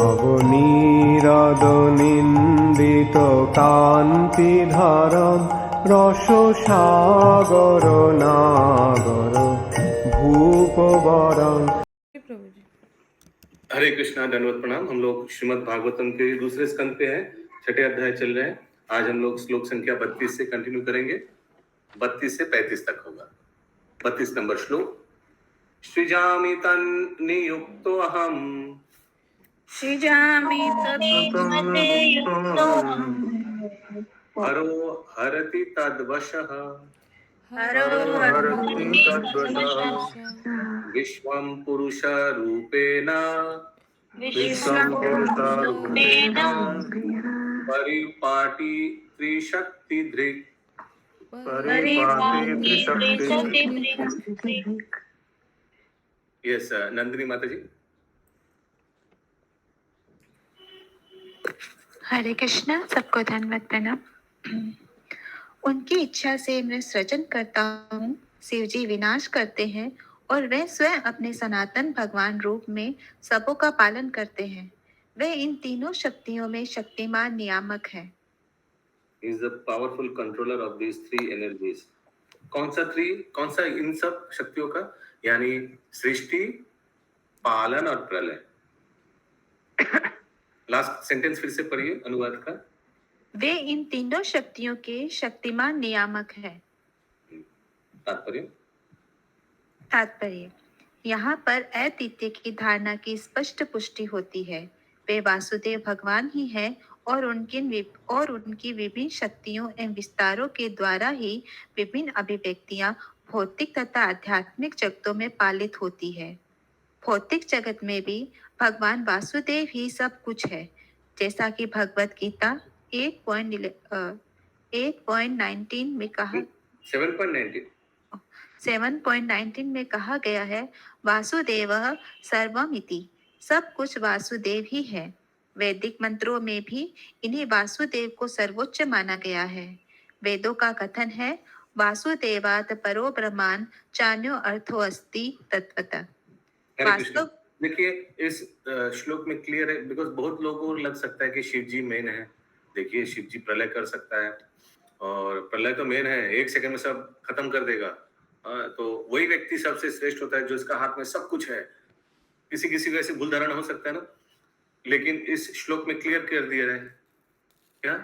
নবনীরদ-নিন্দিত কান্তিধারম রসসাগর নাগর भूपवरं। प्रभु जी। हरे कृष्णा, दंडवत प्रणाम। हम लोग श्रीमद् भागवतम के दूसरे स्कंद पे हैं, छठे अध्याय चल रहे हैं। आज हम लोग श्लोक संख्या 32 से कंटिन्यू करेंगे। 32 से 35 तक होगा। 32 नंबर श्लोक। सृजामि तन्नियुक्तोऽहम् हरो हरति तद्वशः विश्वं पुरुषरूपेण परिपाटी त्रिशक्तिधृक्। यस नंदिनी माता जी। हरे कृष्णा, सबको धन्यवाद प्रणाम। उनकी इच्छा से मैं सृजन करता हूँ, शिव जी विनाश करते हैं और वे स्वयं अपने सनातन भगवान रूप में सबों का पालन करते हैं। वे इन तीनों शक्तियों में शक्तिमान नियामक है। He is the powerful controller of these three energies. कौन सा इन सब शक्तियों का? यानी सृष्टि, पालन और प्रलय। लास्ट सेंटेंस फिर से पढ़िए अनुवाद का। वे इन तीनों शक्तियों के शक्तिमान नियामक है। तात्पर्य यहाँ पर अद्वितीय की धारणा की स्पष्ट पुष्टि होती है। वे वासुदेव भगवान ही है और उनकी विभिन्न शक्तियों एवं विस्तारों के द्वारा ही विभिन्न अभिव्यक्तियां भौतिक तथा आध्यात्मिक जगतों में पालित होती है। भौतिक जगत में भी भगवान वासुदेव ही सब कुछ है, जैसा कि भगवत गीता 8.19 में कहा 7.19 में कहा गया है, वासुदेवः सर्वमिति, सब कुछ वासुदेव ही है। वैदिक मंत्रों में भी इन्हीं वासुदेव को सर्वोच्च माना गया है। वेदों का कथन है, वासुदेवात् परो ब्रह्मान् चान्यो अर्थो अस्ति तत्वतः। वास्तव देखिए इस श्लोक में क्लियर है, बिकॉज बहुत लोगों को लग सकता है कि शिव जी मेन है। देखिए शिव जी प्रलय कर सकता है और प्रलय तो मेन है, 1 सेकंड में सब खत्म कर देगा। तो वही व्यक्ति सबसे श्रेष्ठ होता है जो इसका हाथ में सब कुछ है। किसी को ऐसे भूल धारणा हो सकता है ना, लेकिन इस श्लोक में क्लियर कर दिया है क्या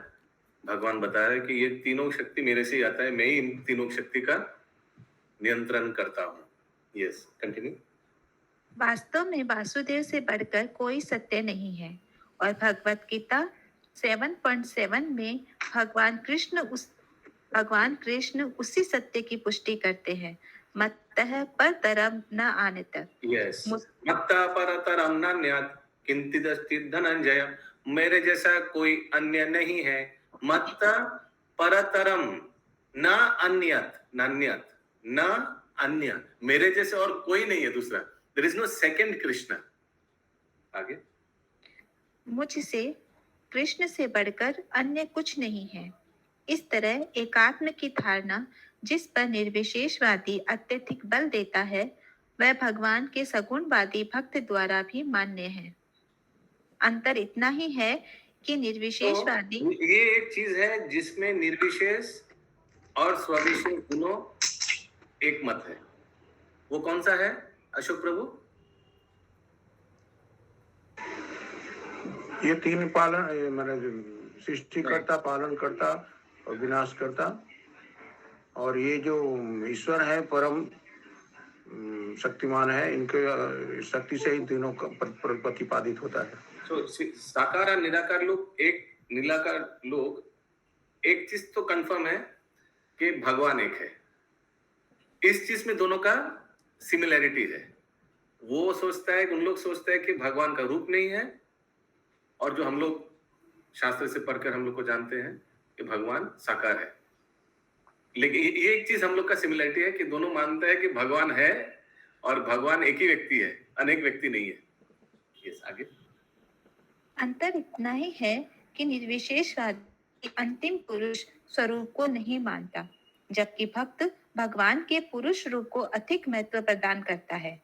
भगवान बता रहे हैं कि ये तीनों शक्ति मेरे से ही आता है, मैं ही इन तीनों शक्ति का नियंत्रण करता हूँ। Yes continue. वास्तव में वासुदेव से बढ़कर कोई सत्य नहीं है और भगवत गीता 7.7 में भगवान कृष्ण उसी सत्य की पुष्टि करते हैं। मत्तः परतरम न आनेत। यस मत्तः परतरम न अन्यत् किंचिदस्ति धनंजय। मेरे जैसा कोई अन्य नहीं है। मत्तः परतरम न अन्यत् न अन्य, मेरे जैसे और कोई नहीं है दूसरा। There is no second Krishna. आगे मुझसे कृष्ण से बढ़कर अन्य कुछ नहीं है। इस तरह एकात्म की धारणा जिस पर निर्विशेषवादी अत्यधिक बल देता है, वह भगवान के सगुणवादी भक्त द्वारा भी मान्य है। अंतर इतना ही है कि निर्विशेषवादी ये एक चीज है जिसमें निर्विशेष और स्वविशेष दोनों एक मत है। वो कौन सा है अशोक प्रभु? ये तीन पालन मतलब सृष्टिकर्ता, पालन करता और विनाश करता, और ये जो ईश्वर है परम शक्तिमान है, इनके शक्ति से ही तीनों का प्रतिपादित होता है। तो साकार और निराकार लोग एक चीज तो कंफर्म है कि भगवान एक है। इस चीज में दोनों का सिमिलैरिटी है। वो सोचता है, उन लोग सोचते हैं कि भगवान का रूप नहीं है, और जो हम लोग शास्त्र से पढ़कर हम लोग को जानते हैं कि भगवान साकार है। लेकिन ये एक चीज हम लोग का सिमिलरिटी है कि दोनों मानते हैं कि भगवान है और भगवान एक ही व्यक्ति है, अनेक व्यक्ति नहीं है। यस आगे। अंतर इतना ही है कि निर्विशेषवादी अंतिम पुरुष स्वरूप को नहीं मानता, जबकि भक्त भगवान के पुरुष रूप को अधिक महत्व प्रदान करता है।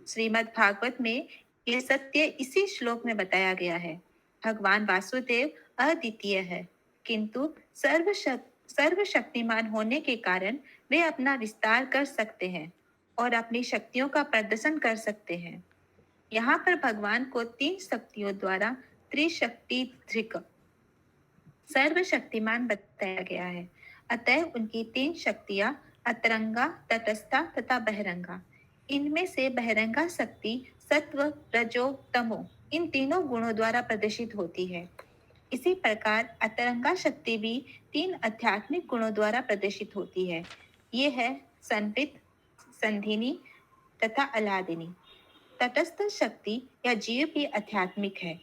श्रीमद् भागवत में ये सत्य इसी श्लोक में बताया गया है। भगवान वासुदेव अद्वितीय है, किंतु सर्वशक्तिमान होने के कारण वे अपना विस्तार कर सकते हैं और अपनी शक्तियों का प्रदर्शन कर सकते हैं। यहाँ पर भगवान को 3 शक्तियों द्वारा त्रिशक्ति धृक सर्वशक्तिमान बताया गया है। अतः उनकी 3 शक्तियां अतरंगा, तटस्था तथा बहिरंगा। इनमें से बहिरंगा शक्ति सत्व, रजो, तमो इन तीनों गुणों द्वारा प्रदर्शित होती है। इसी प्रकार अतरंगा शक्ति भी 3 आध्यात्मिक गुणों द्वारा प्रदर्शित होती है। ये है संवित, संधिनी तथा अलादिनी। तटस्थ शक्ति या जीव भी आध्यात्मिक है,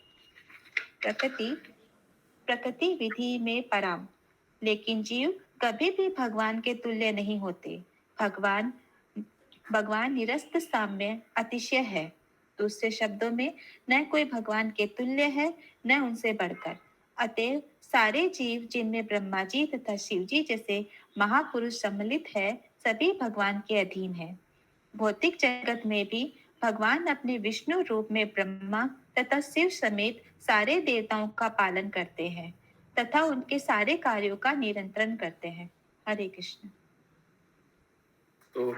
प्रकृति विधि में परम, लेकिन जीव कभी भी भगवान के तुल्य नहीं होते। भगवान निरस्त साम्य अतिशय है। दूसरे शब्दों में, न कोई भगवान के तुल्य है न उनसे बढ़कर। अतएव सारे जीव जिनमें ब्रह्मा जी तथा शिव जी जैसे महापुरुष सम्मिलित है, सभी भगवान के अधीन है। भौतिक जगत में भी भगवान अपने विष्णु रूप में ब्रह्मा तथा शिव समेत सारे देवताओं का पालन करते हैं तथा उनके सारे कार्यों का नियंत्रण करते हैं। हरे कृष्ण। तो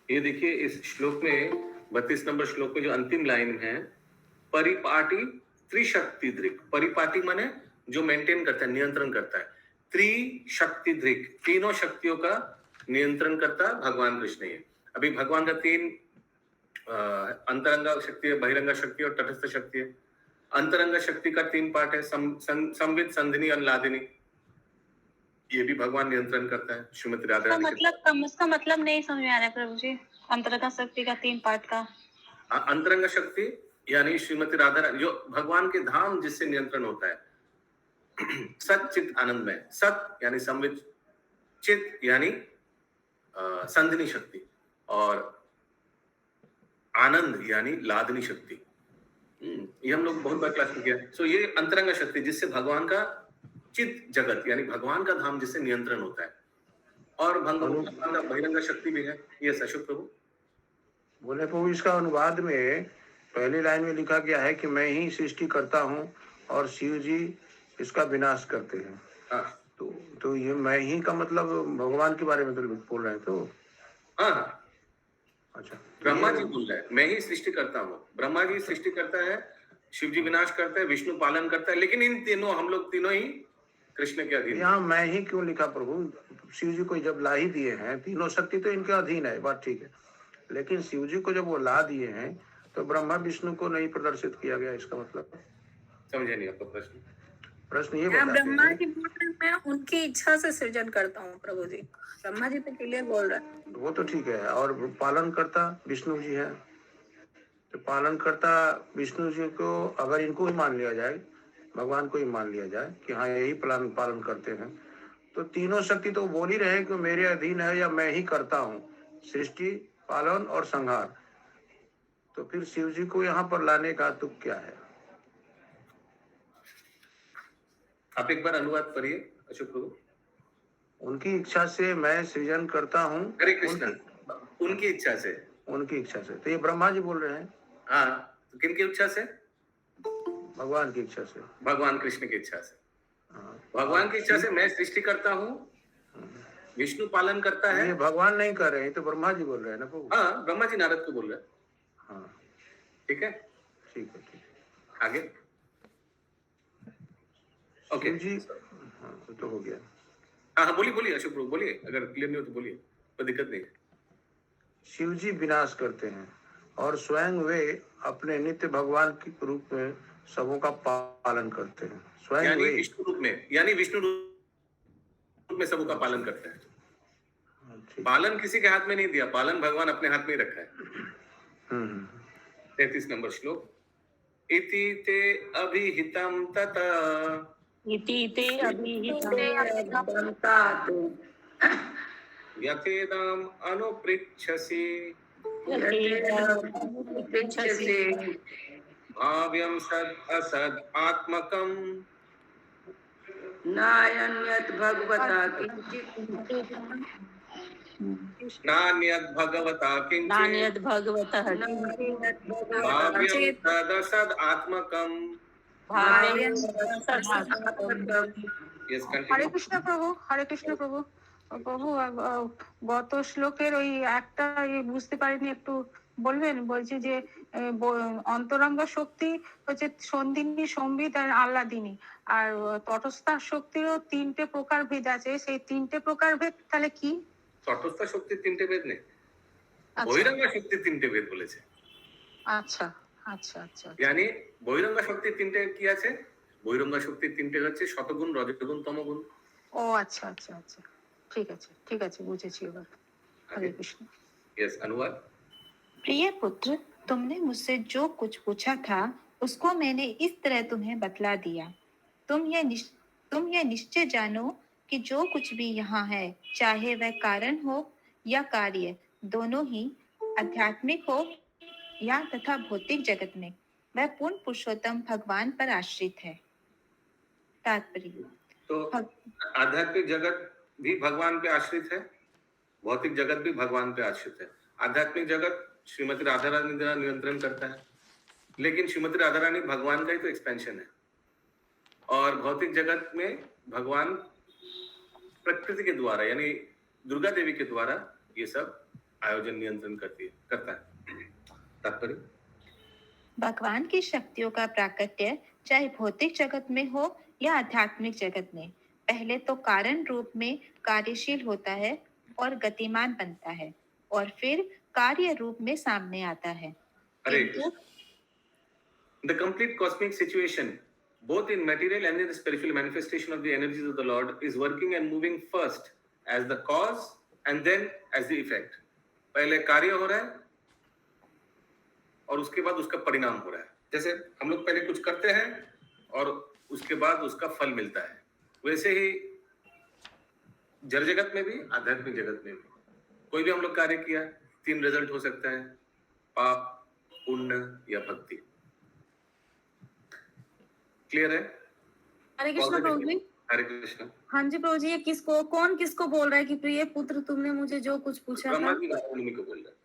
ये देखिए इस श्लोक में 32 नंबर श्लोक में जो अंतिम लाइन है, परिपाटी त्रिशक्ति दृक्। परिपाटी माने जो मेंटेन करता है, नियंत्रण करता है। त्रिशक्ति दृक्, तीनों शक्तियों का नियंत्रण करता भगवान कृष्ण ही है। अभी भगवान का 3 अंतरंगा शक्ति है, बहिरंगा शक्ति और तटस्थ शक्ति है। अंतरंगा शक्ति का 3 पार्ट है, संवित, संधिनी और लादिनी। ये भी भगवान नियंत्रण करता है। श्रीमती राधा रानी उसका मतलब नहीं समझ में आ रहा है प्रभु जी। अंतरंगा शक्ति का 3 पार्ट का अंतरंगा शक्ति यानी श्रीमती राधा रानी जो भगवान के धाम जिससे नियंत्रण होता है। सत चित आनंदमय, सत यानी संवित, चित यानी संधिनी शक्ति और आनंद यानी लादनी शक्ति। ये हम लोग बहुत बार क्लास में किया। सो ये अंतरंगा शक्ति जिससे भगवान का चित जगत यानी भगवान का धाम जिससे नियंत्रण होता है। और भगवान का बहिरंगा शक्ति भी है। ये अशोक प्रभु बोले प्रभु, इसका अनुवाद में पहली लाइन में लिखा गया है कि मैं ही सृष्टि करता हूँ और शिव जी इसका विनाश करते हैं। हाँ। तो ये मैं ही का मतलब भगवान के बारे में तो बोल रहे हैं। तो हाँ, अच्छा, ब्रह्मा जी बोल रहे हैं मैं ही सृष्टि करता हूँ। ब्रह्मा जी सृष्टि करता है, शिव जी विनाश करता है, विष्णु पालन करता है, लेकिन इन तीनों हम लोग तीनों ही कृष्ण के अधीन। यहाँ मैं ही क्यों लिखा प्रभु? शिव जी को जब ला ही दिए हैं, तीनों शक्ति तो इनके अधीन है, बात ठीक है, लेकिन शिव जी को जब वो ला दिए हैं तो ब्रह्मा विष्णु को नहीं प्रदर्शित किया गया। इसका मतलब समझे नहीं आपका प्रश्न? प्रश्न ये ब्रह्मा जी बोल रहे हैं मैं उनकी इच्छा से सृजन करता हूँ प्रभु जी। ब्रह्मा जी तो क्लियर बोल रहे हैं। वो तो ठीक है, और पालन करता विष्णु जी है। तो पालन करता विष्णु जी को अगर इनको ही मान लिया जाए, भगवान को ही मान लिया जाए कि हाँ यही पालन करते हैं, तो तीनों शक्ति तो बोल ही रहे कि मेरे अधीन है या मैं ही करता हूँ सृष्टि, पालन और संहार। तो फिर शिव जी को यहाँ पर लाने का तुक क्या है? आप एक बार अनुवाद करिए अशोक प्रभु। उनकी इच्छा से मैं सृजन करता हूँ। हरे कृष्ण। उनकी इच्छा से, उनकी इच्छा से, तो ये ब्रह्मा जी बोल रहे हैं। हाँ, तो किन की इच्छा से? भगवान की इच्छा से, भगवान कृष्ण की इच्छा से। हाँ। भगवान की इच्छा से मैं सृष्टि करता हूँ, विष्णु पालन करता है। ये भगवान नहीं कर रहे हैं, तो ब्रह्मा जी बोल रहे हैं ना प्रभु। हाँ, ब्रह्मा जी नारद को बोल रहे हैं। हाँ, ठीक है, ठीक है, ठीक है। आगे ओके जी। हाँ, तो हो गया। हाँ, बोलिए अशोक प्रभु, बोलिए। अगर क्लियर नहीं हो तो बोलिए, कोई दिक्कत नहीं। शिव जी विनाश करते हैं और स्वयं वे अपने नित्य भगवान के रूप में सबों का पालन करते हैं। स्वयं यानी वे विष्णु रूप में सबों का पालन करते हैं। पालन किसी के हाथ में नहीं दिया, पालन भगवान अपने हाथ में ही रखा है। 33 नंबर श्लोक। इति ते अभिहितं तथा यथेदम् अनुपृच्छसि भाव्यं सद् असद् आत्मकम् नायन्यत् भगवता किंचित् नान्यद् भगवता किंचित् नान्यद् भगवतः भाव्यं तदसद् आत्मकम्। भाव्यं Yes, হরে continue. কৃষ্ণ প্রভু, হরে কৃষ্ণ প্রভু। প্রভু গত শ্লোকের ওই একটা বুঝতে পারিনি, একটু বলবেন? বলছি যে অন্তরঙ্গ শক্তি হচ্ছে সন্ধিনী, সম্বিত আর আহ্লাদিনী, আর তটস্থ শক্তিরও তিনটে প্রকার ভেদ আছে, সেই তিনটে প্রকার ভেদ তাহলে কি? তটস্থ শক্তির তিনটে ভেদ নেই, আচ্ছা বহিরঙ্গা শক্তির তিনটে ভেদ বলেছে। আচ্ছা আচ্ছা আচ্ছা यानी বহিরঙ্গা শক্তির তিনটে কি আছে? বহিরঙ্গা শক্তির তিনটে হচ্ছে শতগুণ, রজগুণ, তমগুণ। ও আচ্ছা আচ্ছা আচ্ছা, ঠিক আছে বুঝেছি এবার। হরে কৃষ্ণ। यस, अनुवाद। प्रिय पुत्र, तुमने मुझसे जो कुछ पूछा था उसको मैंने इस तरह तुम्हें बतला दिया। तुम यह निश्चय जानो कि जो कुछ भी यहाँ है, चाहे वह कारण हो या कार्य, दोनों ही आध्यात्मिक हो या तथा भौतिक जगत में, वह पूर्ण पुरुषोत्तम भगवान पर आश्रित है। तात्पर्य, तो आध्यात्मिक जगत भी भगवान पे आश्रित है, भौतिक जगत भी भगवान पे आश्रित है। आध्यात्मिक जगत श्रीमती राधा रानी द्वारा नियंत्रण करता है, लेकिन श्रीमती राधा रानी भगवान का ही तो एक्सपेंशन है, और भौतिक जगत में भगवान प्रकृति के द्वारा यानी दुर्गा देवी के द्वारा ये सब आयोजन नियंत्रण करता है। तात्पर्य, भगवान की शक्तियों का प्राकट्य चाहे भौतिक जगत में हो या आध्यात्मिक जगत में, पहले तो कारण रूप में कार्यशील होता है और गतिमान बनता है, और फिर कार्य रूप में सामने आता है। The complete cosmic situation, both in material and in the spiritual manifestation of the energies of the Lord, is working and moving first as the cause and then as the effect. पहले कार्य हो रहा है और उसके बाद उसका परिणाम हो रहा है। जैसे हम लोग पहले कुछ करते हैं और उसके बाद उसका फल मिलता है, वैसे ही जड़ जगत में भी, आध्यात्मिक जगत में भी कोई भी हम लोग कार्य किया, 3 रिजल्ट हो सकता है, पाप, पुण्य या भक्ति। क्लियर है? हरे कृष्ण प्रभु जी। हरे कृष्ण। हाँ जी प्रभु जी, ये कौन किसको बोल रहा है कि प्रिय पुत्र तुमने मुझे जो कुछ पूछा था? ब्रह्मा जी नारद मुनि को बोल रहे हैं।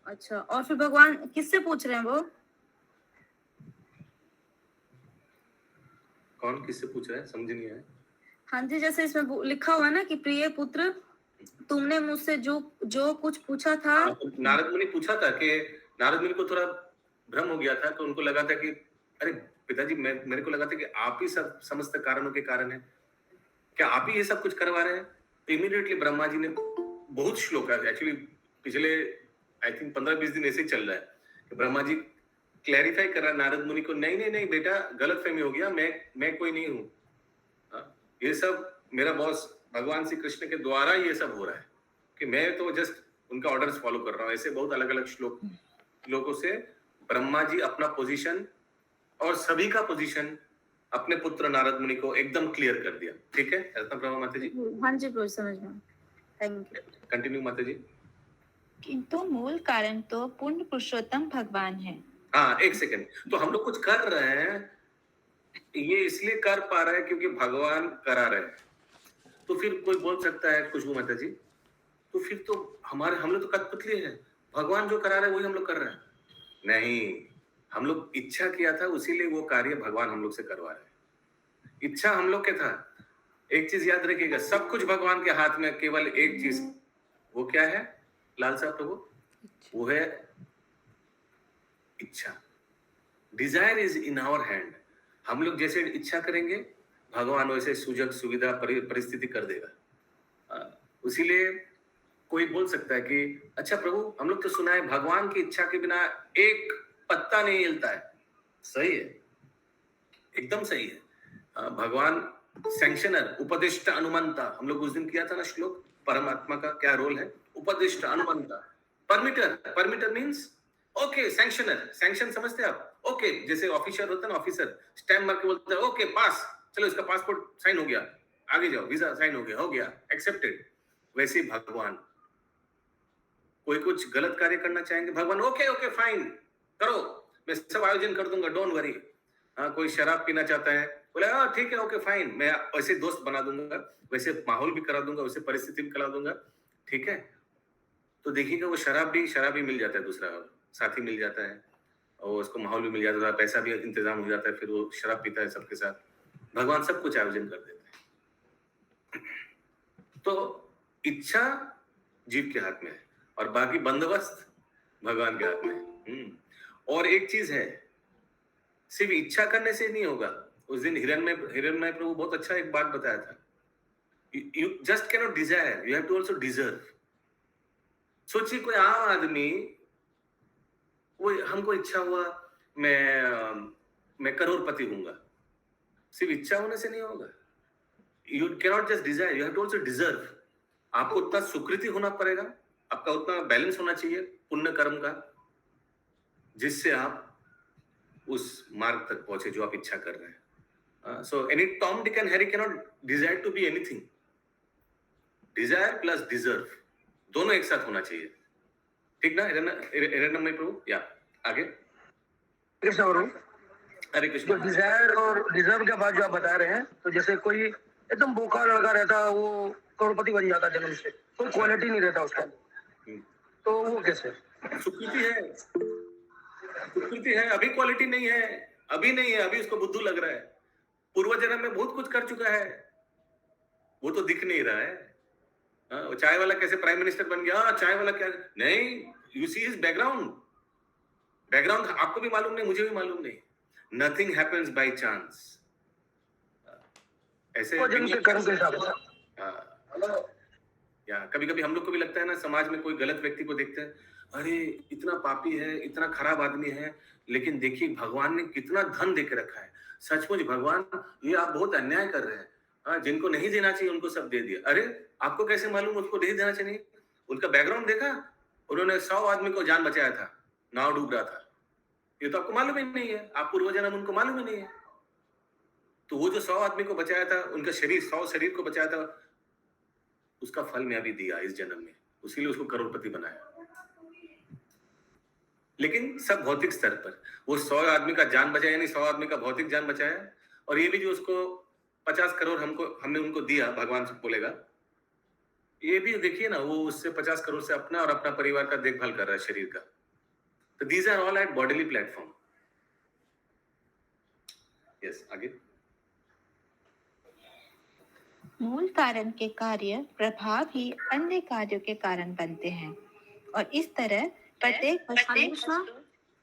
अच्छा, और फिर भगवान किससे पूछ रहे हैं वो? कौन किससे पूछ रहा है, समझ नहीं आया। हाँ जी, जैसे इसमें लिखा हुआ है ना कि प्रिय पुत्र तुमने मुझसे जो कुछ पूछा था। नारद मुनि पूछा था कि नारद मुनि को थोड़ा भ्रम हो गया था, तो उनको लगा था कि अरे पिताजी, मेरे को लगा था कि आप ही सब समस्त कारणों के कारण है, क्या आप ही ये सब कुछ करवा रहे हैं? तो इमीडिएटली ब्रह्मा जी ने बहुत श्लोक है, एक्चुअली पिछले आई थिंक 15-20 दिन ऐसे ही चल रहा है कि ब्रह्मा जी क्लैरिफाई कर रहा है नारद मुनि को, नहीं बेटा, गलत फहमी हो गया, मैं कोई नहीं हूँ, ये सब मेरा बॉस भगवान श्री कृष्ण के द्वारा ये सब हो रहा है, कि मैं तो जस्ट उनका ऑर्डर्स फॉलो कर रहा हूँ। ऐसे बहुत अलग अलग श्लोकों से ब्रह्मा जी अपना पोजीशन और सभी का पोजीशन अपने पुत्र नारद मुनि को एकदम क्लियर कर दिया। ठीक है रत्न प्रभा माता जी? हाँ जी प्रभु, समझ में। Thank you. कंटिन्यू माता जी। किंतु मूल कारण तो पूर्ण पुरुषोत्तम भगवान है। हाँ, एक सेकंड। तो हम लोग कुछ कर रहे हैं, ये इसलिए कर पा रहे हैं क्योंकि भगवान करा रहे हैं। तो फिर कोई बोल सकता है खुशबू माता जी, तो फिर तो हम लोग तो कठपुतली है, भगवान जो करा रहे हैं वही हम लोग कर रहे हैं। नहीं, हम लोग इच्छा किया था, उसीलिए वो कार्य भगवान हम लोग से करवा रहे हैं। इच्छा हम लोग के था। एक चीज याद रखिएगा, सब कुछ भगवान के हाथ में, केवल एक चीज, वो क्या है लालसा प्रभु? वो है इच्छा। Desire is in our hand. हम लोग जैसे इच्छा करेंगे, भगवान वैसे सुजग सुविधा परिस्थिति कर देगा। इसीलिए कोई बोल सकता है कि अच्छा प्रभु, हम लोग तो सुना है भगवान की इच्छा के बिना एक पत्ता नहीं हिलता है। सही है, एकदम सही है। भगवान सैंक्शनर, उपदिष्ट अनुमंता, हम लोग उस दिन किया था ना श्लोक, परमात्मा का क्या रोल है? उपदिष्ट अनुमंता। परमिटर मीन्स ओके, सैंक्शनर, सैंक्शन समझते हैं आप? ओके, जैसे ऑफिसर होता है ना, ऑफिसर स्टैम्प मार के बोलता है ओके पास, चलो इसका पासपोर्ट साइन हो गया, आगे जाओ, वीजा साइन हो गया, एक्सेप्टेड। वैसे ही भगवान, कोई कुछ गलत कार्य करना चाहेंगे, भगवान ओके फाइन करो, मैं सब आयोजन कर दूंगा, डोंट वरी। कोई शराब पीना चाहता है, बोले हाँ ठीक है, ओके फाइन, मैं वैसे दोस्त बना दूंगा, वैसे माहौल भी करा दूंगा, वैसे परिस्थिति भी करा दूंगा, ठीक है, तो देखिएगा वो शराब भी मिल जाता है, दूसरा साथी मिल जाता है और उसको माहौल भी मिल जाता है, पैसा भी इंतजाम हो जाता है, फिर वो शराब पीता है सबके साथ। भगवान सब कुछ आयोजन कर देते हैं। तो इच्छा जीव के हाथ में है और बाकी बंदोबस्त भगवान के हाथ में है। और एक चीज है, सिर्फ इच्छा करने से नहीं होगा। उस दिन हिरण्मय प्रभु बहुत अच्छा एक बात बताया था, you just can not desire, you have to also deserve. सोचिए कोई आम आदमी, वो हमको इच्छा हुआ मैं करोड़पति हूंगा, सिर्फ इच्छा होने से नहीं होगा। You can not just desire, you have to also deserve. आपको उतना सुकृति होना पड़ेगा, आपका उतना बैलेंस होना चाहिए पुण्य कर्म का, जिससे आप उस मार्ग तक पहुंचे जो आप इच्छा कर रहे हैं। So any Tom Dick and Harry can not desire to be anything. Desire plus deserve दोनों एक साथ होना चाहिए, ठीक ना हिरण्मय प्रभु? या आगे कृष्ण गुरु, हरे जो कृष्ण। डिजायर और डिजर्व के बाद जो आप बता रहे हैं, तो जैसे कोई एकदम भूखा लड़का रहता है, वो करोड़पति बन जाता जन्म से, कोई क्वालिटी नहीं रहता उसका, तो वो कैसे? सुकृति है, सुकृति है, अभी क्वालिटी नहीं है, अभी नहीं है, अभी उसको बुद्धू लग रहा है। पूर्व जन्म में बहुत कुछ कर चुका है, वो तो दिख नहीं रहा है। वो चाय वाला कैसे प्राइम मिनिस्टर बन गया, चाय वाला क्या नहीं, यू सी हिज बैकग्राउंड आपको भी मालूम नहीं, मुझे भी मालूम नहीं। Nothing happens by chance. ऐसे वो जन्म के कर्म के हिसाब से। या कभी कभी हम लोग को भी लगता है ना, समाज में कोई गलत व्यक्ति को देखते हैं, अरे इतना पापी है, इतना खराब आदमी है, लेकिन देखिए भगवान ने कितना धन दे के रखा है। सचमुच भगवान, ये आप बहुत अन्याय कर रहे हैं। जिनको नहीं देना चाहिए उनको सब दे दिया। अरे आपको कैसे मालूम उसको नहीं देना चाहिए? उनका बैकग्राउंड देखा, उन्होंने 100 आदमी को जान बचाया था, नाव डूब रहा था, ये तो आपको मालूम ही नहीं है, आप पूर्व जन्म उनको मालूम ही नहीं है। तो वो जो 100 आदमी को बचाया था, उनका शरीर 100 शरीर को बचाया था, उसका फल मैं अभी दिया इस जन्म में, उसीलिए उसको करोड़पति बनाया। लेकिन सब भौतिक स्तर पर, वो 100 आदमी का जान बचाया, यानी 100 आदमी का भौतिक जान बचाया, और ये भी जो उसको 50 करोड़ हमने उनको दिया, भगवान से बोलेगा, ये भी देखिए ना, वो उससे 50 करोड़ से अपना और अपना परिवार का देखभाल कर रहा है, शरीर का। तो these are all at bodily platform. Yes, आगे। मूल कारण के कार्य प्रभाव ही अन्य कार्यों के कारण बनते हैं, और इस तरह प्रत्येक हरे कृष्णा।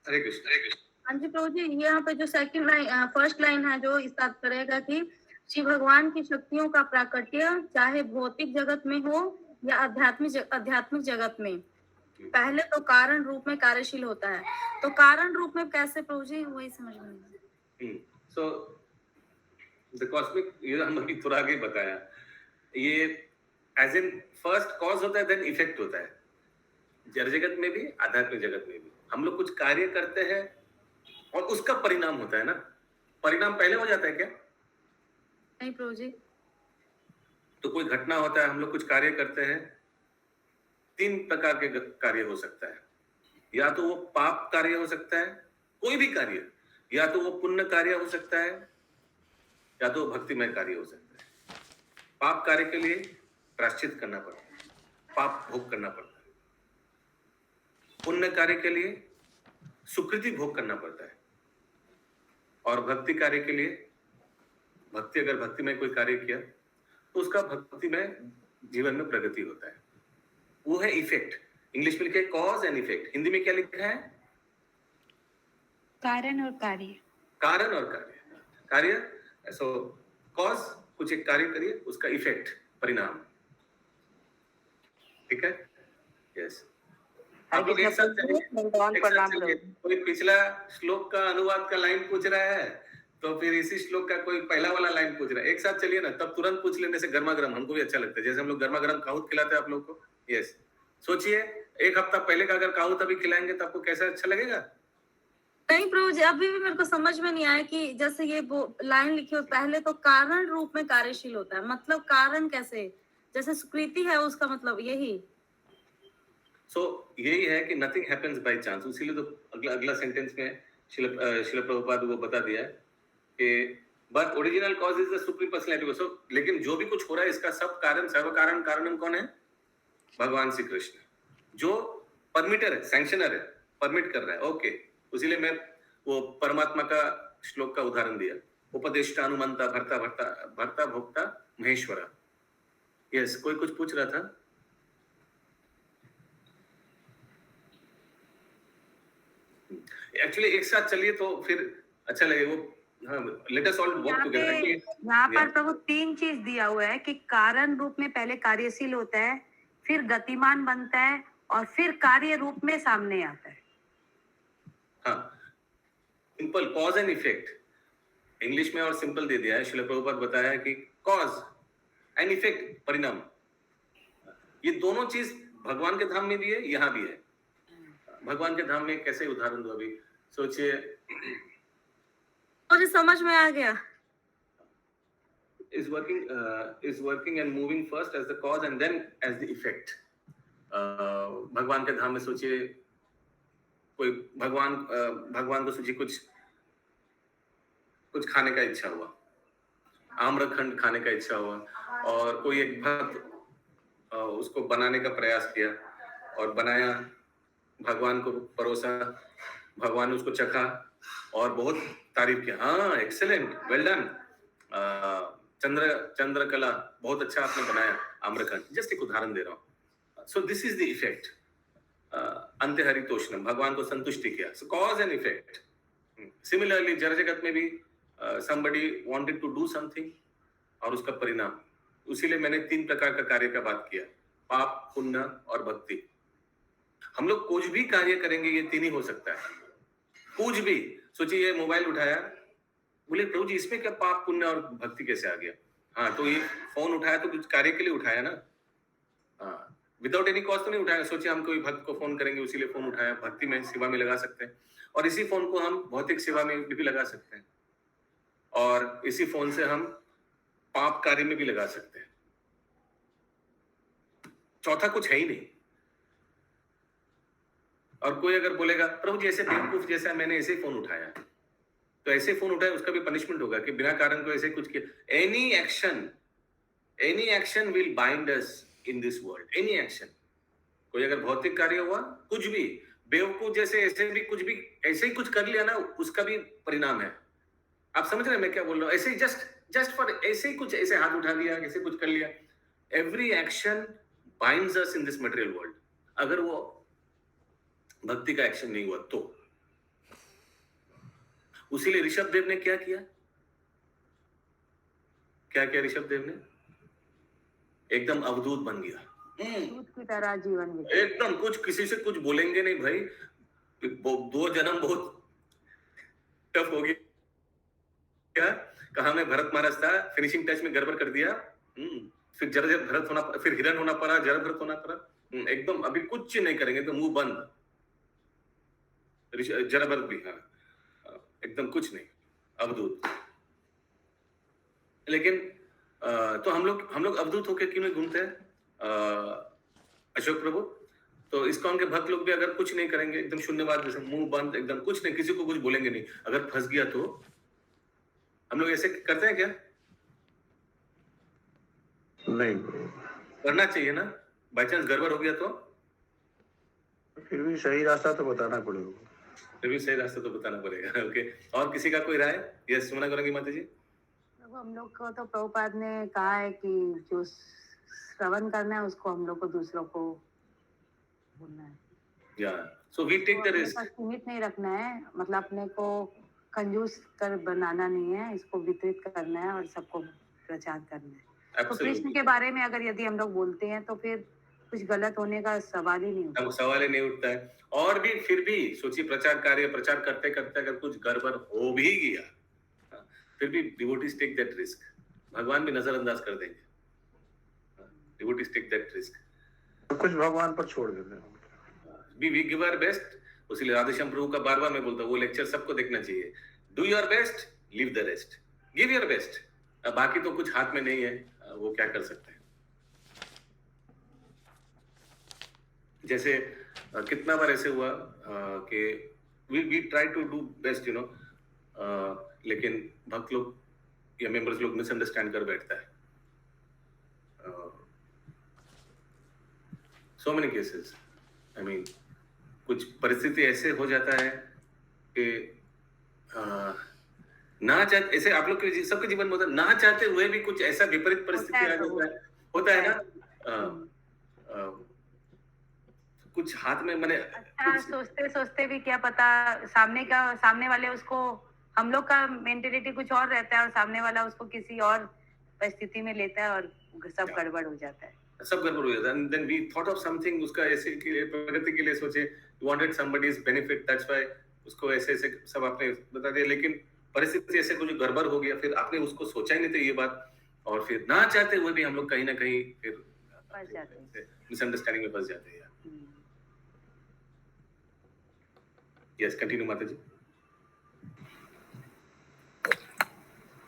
हरे कृष्ण, हरे कृष्ण। हाँ जी प्रभु जी, यहाँ पे जो सेकंड लाइन, फर्स्ट लाइन है, जो इस बात करेगा कि श्री भगवान की शक्तियों का प्राकट्य चाहे भौतिक जगत में हो या आध्यात्मिक जगत में, पहले तो कारण रूप में कार्यशील होता है। तो कारण रूप में कैसे प्रभु जी, वही समझ में नहीं आया। सो द कॉस्मिक, ये हम अभी थोड़ा आगे बताया, ये एज इन फर्स्ट कॉज होता है, देन इफेक्ट होता है, जड़ जगत में भी आध्यात्मिक जगत में भी। हम लोग कुछ कार्य करते हैं और उसका परिणाम होता है ना। परिणाम पहले हो जाता है क्या? नहीं प्रभु जी। तो कोई घटना होता है, हम लोग कुछ कार्य करते हैं, 3 प्रकार के कार्य हो सकता है। या तो वो पाप कार्य हो सकता है, कोई भी कार्य, या तो वो पुण्य कार्य हो सकता है, या तो भक्तिमय कार्य हो सकता है। पाप कार्य के लिए प्रायश्चित करना पड़ता है, पाप भोग करना पड़ता है। पुण्य कार्य के लिए सुकृति भोग करना पड़ता है, और भक्ति कार्य के लिए, अगर भक्ति में कोई कार्य किया तो उसका भक्ति में जीवन में प्रगति होता है। वो है इफेक्ट। इंग्लिश में लिखे कॉज एंड इफेक्ट, हिंदी में क्या लिखा है? कारण और कार्य। कारण और कार्य। सो कॉज, कुछ एक कार्य करिए, उसका इफेक्ट, परिणाम, ठीक है? यस। आप लोग एक साथ चलिए। कोई पिछला श्लोक का अनुवाद का लाइन पूछ रहा है, तो फिर इसी श्लोक का कोई पहला वाला लाइन पूछ रहा है, एक साथ चलिए ना, तब तुरंत पूछ लेने से गर्मा गर्म हमको भी अच्छा लगता है। जैसे हम लोग गर्मा गर्म काहुत खिलाते हैं आप लोग को। यस, सोचिए 1 हफ्ता पहले का अगर काहुत अभी खिलाएंगे तो आपको कैसा अच्छा लगेगा? नहीं प्रभु जी, अभी भी मेरे को समझ में नहीं आया कि जैसे ये लाइन लिखी हो, पहले तो कारण रूप में कार्यशील होता है, मतलब कारण कैसे? जैसे सुकृति है उसका मतलब यही। यही है कि नथिंग हैपेंस बाय चांस। इसीलिए तो अगला सेंटेंस में शिल प्रभुपाद वो बता दिया है कि but original cause is the supreme personality. लेकिन जो भी कुछ हो रहा है, इसका सब कारण, सर्व कारण कारणम कौन है? भगवान श्री कृष्ण, जो परमिटर है, सैंक्शनर है, परमिट कर रहा है, ओके। इसीलिए मैं वो परमात्मा का श्लोक का उदाहरण दिया, उपदेष्टा अनुमंता भर्ता भर्ता भर्ता भोक्ता महेश्वरा। यस, कोई कुछ पूछ रहा था? एक्चुअली एक साथ चलिए तो फिर अच्छा लगे वो। हाँ, लेट अस ऑल वर्क यहाँ टुगेदर। पर प्रभु 3 चीज दिया हुआ है कि कारण रूप में पहले कार्यशील होता है, फिर गतिमान बनता है और फिर कार्य रूप में सामने आता है। हाँ, simple cause and effect English में और सिंपल दे दिया है। श्रील प्रभुपाद बताया कि कॉज एंड इफेक्ट, परिणाम, ये दोनों चीज भगवान के धाम में भी है, यहाँ भी है। भगवान के धाम में कैसे उदाहरण दो अभी सोचिए। मुझे समझ में आ गया। is working and moving first as the cause and then as the effect. भगवान के धाम में सोचिए, कोई भगवान को सोचिए कुछ खाने का इच्छा हुआ, आम्रखंड खाने का इच्छा हुआ, और कोई एक भक्त उसको बनाने का प्रयास किया और बनाया, भगवान को परोसा, भगवान ने उसको चखा और बहुत तारीफ किया, हाँ एक्सेलेंट, वेल डन, चंद्रकला बहुत अच्छा आपने बनाया, आम्रखंड। जस्ट एक उदाहरण दे रहा हूँ। So this is the effect. अंत्यहरितोषणम, भगवान को संतुष्टि किया, so cause and effect. Similarly जड़ जगत में भी somebody wanted to do something और उसका परिणाम। उसीलिए मैंने 3 प्रकार का कार्य का बात किया, पाप, पुण्य और भक्ति। हम लोग कुछ भी कार्य करेंगे ये 3 ही हो सकता है, कुछ भी। सोचिए ये मोबाइल उठाया, बोले प्रभु जी इसमें क्या पाप, पुण्य और भक्ति कैसे आ गया? हाँ, तो ये फोन उठाया तो कुछ कार्य के लिए उठाया ना, हाँ, विदाउट एनी कॉस्ट तो नहीं उठाया। सोचिए हम कोई भक्त को फोन करेंगे, उसी लिए फोन उठाया, भक्ति में, सेवा में लगा सकते हैं, और इसी फोन को हम भौतिक सेवा में भी लगा सकते हैं, और इसी फोन से हम पाप कार्य में भी लगा सकते हैं। चौथा कुछ है ही नहीं। और कोई अगर बोलेगा प्रभु जी ऐसे बेवकूफ जैसा मैंने ऐसे फोन उठाया, तो ऐसे फोन उठाया उसका भी पनिशमेंट होगा कि बिना कारण को ऐसे कुछ किया। Any action will bind us in this world, any action. कोई अगर भौतिक कार्य हुआ, कुछ भी बेवकूफ जैसे ऐसे भी कुछ भी ऐसे ही कुछ कर लिया ना, उसका भी परिणाम है। आप समझ रहे हैं मैं क्या बोल रहा हूँ? ऐसे ही जस्ट फॉर ऐसे ही कुछ, ऐसे हाथ उठा लिया, ऐसे कुछ कर लिया, every action binds us in this material world. अगर वो भक्ति का एक्शन नहीं हुआ तो। उसीलिए ऋषभ देव ने क्या किया? क्या किया ऋषभ देव ने? एकदम अवधूत बन गया, दूध की तरह जीवन बिता। एकदम कुछ, किसी से कुछ बोलेंगे नहीं भाई। 2 जन्म बहुत टफ हो गया। क्या कहा मैं भरत महाराज था, फिनिशिंग टच में गड़बड़ कर दिया, फिर जरा भरत होना, फिर हिरण होना पड़ा, जरा भरत होना पड़ा, एकदम अभी कुछ नहीं करेंगे तो मुंह बंद। जरा भरत भी, हाँ, एकदम कुछ नहीं, अवधूत। लेकिन तो हम लोग अवधूत होकर क्यों नहीं घूमते हैं? अशोक प्रभु, तो इस्कॉन के भक्त लोग भी अगर कुछ नहीं करेंगे, एकदम शून्यवाद जैसे, मुंह बंद, एकदम कुछ नहीं, किसी को कुछ बोलेंगे नहीं, अगर फंस गया तो हम लोग ऐसे करते हैं क्या? नहीं, करना चाहिए ना। बाई चांस गड़बड़ हो गया तो फिर भी सही रास्ता तो बताना पड़ेगा। फिर भी सही रास्ता तो बताना पड़ेगा। ओके, और किसी का कोई राय? यस, सुना करेंगे माता जी। प्रभु हम लोग को तो प्रभुपाद ने कहा है कि जो श्रवण करना है उसको हम लोग को दूसरों को बोलना है। या सो वी टेक द अपने रिस्क। पास सीमित नहीं रखना है, मतलब अपने को कंजूस कर बनाना नहीं है, इसको वितरित करना है और सबको प्रचार करना है। तो कृष्ण के बारे में अगर यदि हम लोग बोलते हैं तो फिर कुछ गलत होने का सवाल ही नहीं उठता। सवाल ही नहीं उठता है। और भी फिर भी सोचिए, प्रचार करते करते अगर कुछ गड़बड़ हो भी गया, फिर भी डिवोटीज टेक दैट रिस्क। भगवान भी नजरअंदाज कर देंगे, डिवोटीज टेक दैट रिस्क। कुछ भगवान पर छोड़ देते हैं। We give our best. उसीलिए राधेश्याम प्रभु का बार बार मैं बोलता हूँ, वो लेक्चर सबको देखना चाहिए। Do your best, leave the rest, give your best. बाकी तो कुछ हाथ में नहीं है, वो क्या कर सकते हैं। जैसे कितना बार ऐसे हुआ कि we try to do best, you know, लेकिन भक्त लोग या मेंबर्स लोग मिसअंडरस्टैंड कर बैठता है। So many cases, I mean कुछ परिस्थिति ऐसे हो जाता है कि ना चाहते, ऐसे आप लोग के सबके जीवन में होता है, ना चाहते हुए भी कुछ ऐसा विपरीत परिस्थिति आ जाता है, होता है ना। अ, कुछ हाथ में मैंने अच्छा, सोचते सोचते भी क्या पता सामने वाले उसको, हम लोग का मेंटेलिटी कुछ और रहता है और सामने वाला उसको किसी और परिस्थिति में लेता है और सब गड़बड़ हो जाता है। सब गड़बड़ हो जाता है। Then we thought of something, उसका ऐसे के प्रगति के लिए सोचे, wanted somebody's benefit, that's why उसको ऐसे ऐसे सब आपने बता दिया, लेकिन परिस्थिति ऐसे कुछ गड़बड़ हो गया, फिर आपने उसको सोचा ही नहीं था ये बात, और फिर ना चाहते हुए भी हम लोग कहीं ना कहीं फिर फंस जाते हैं। मिसअंडरस्टैंडिंग में फंस जाते हैं। यस, कंटिन्यू माता जी।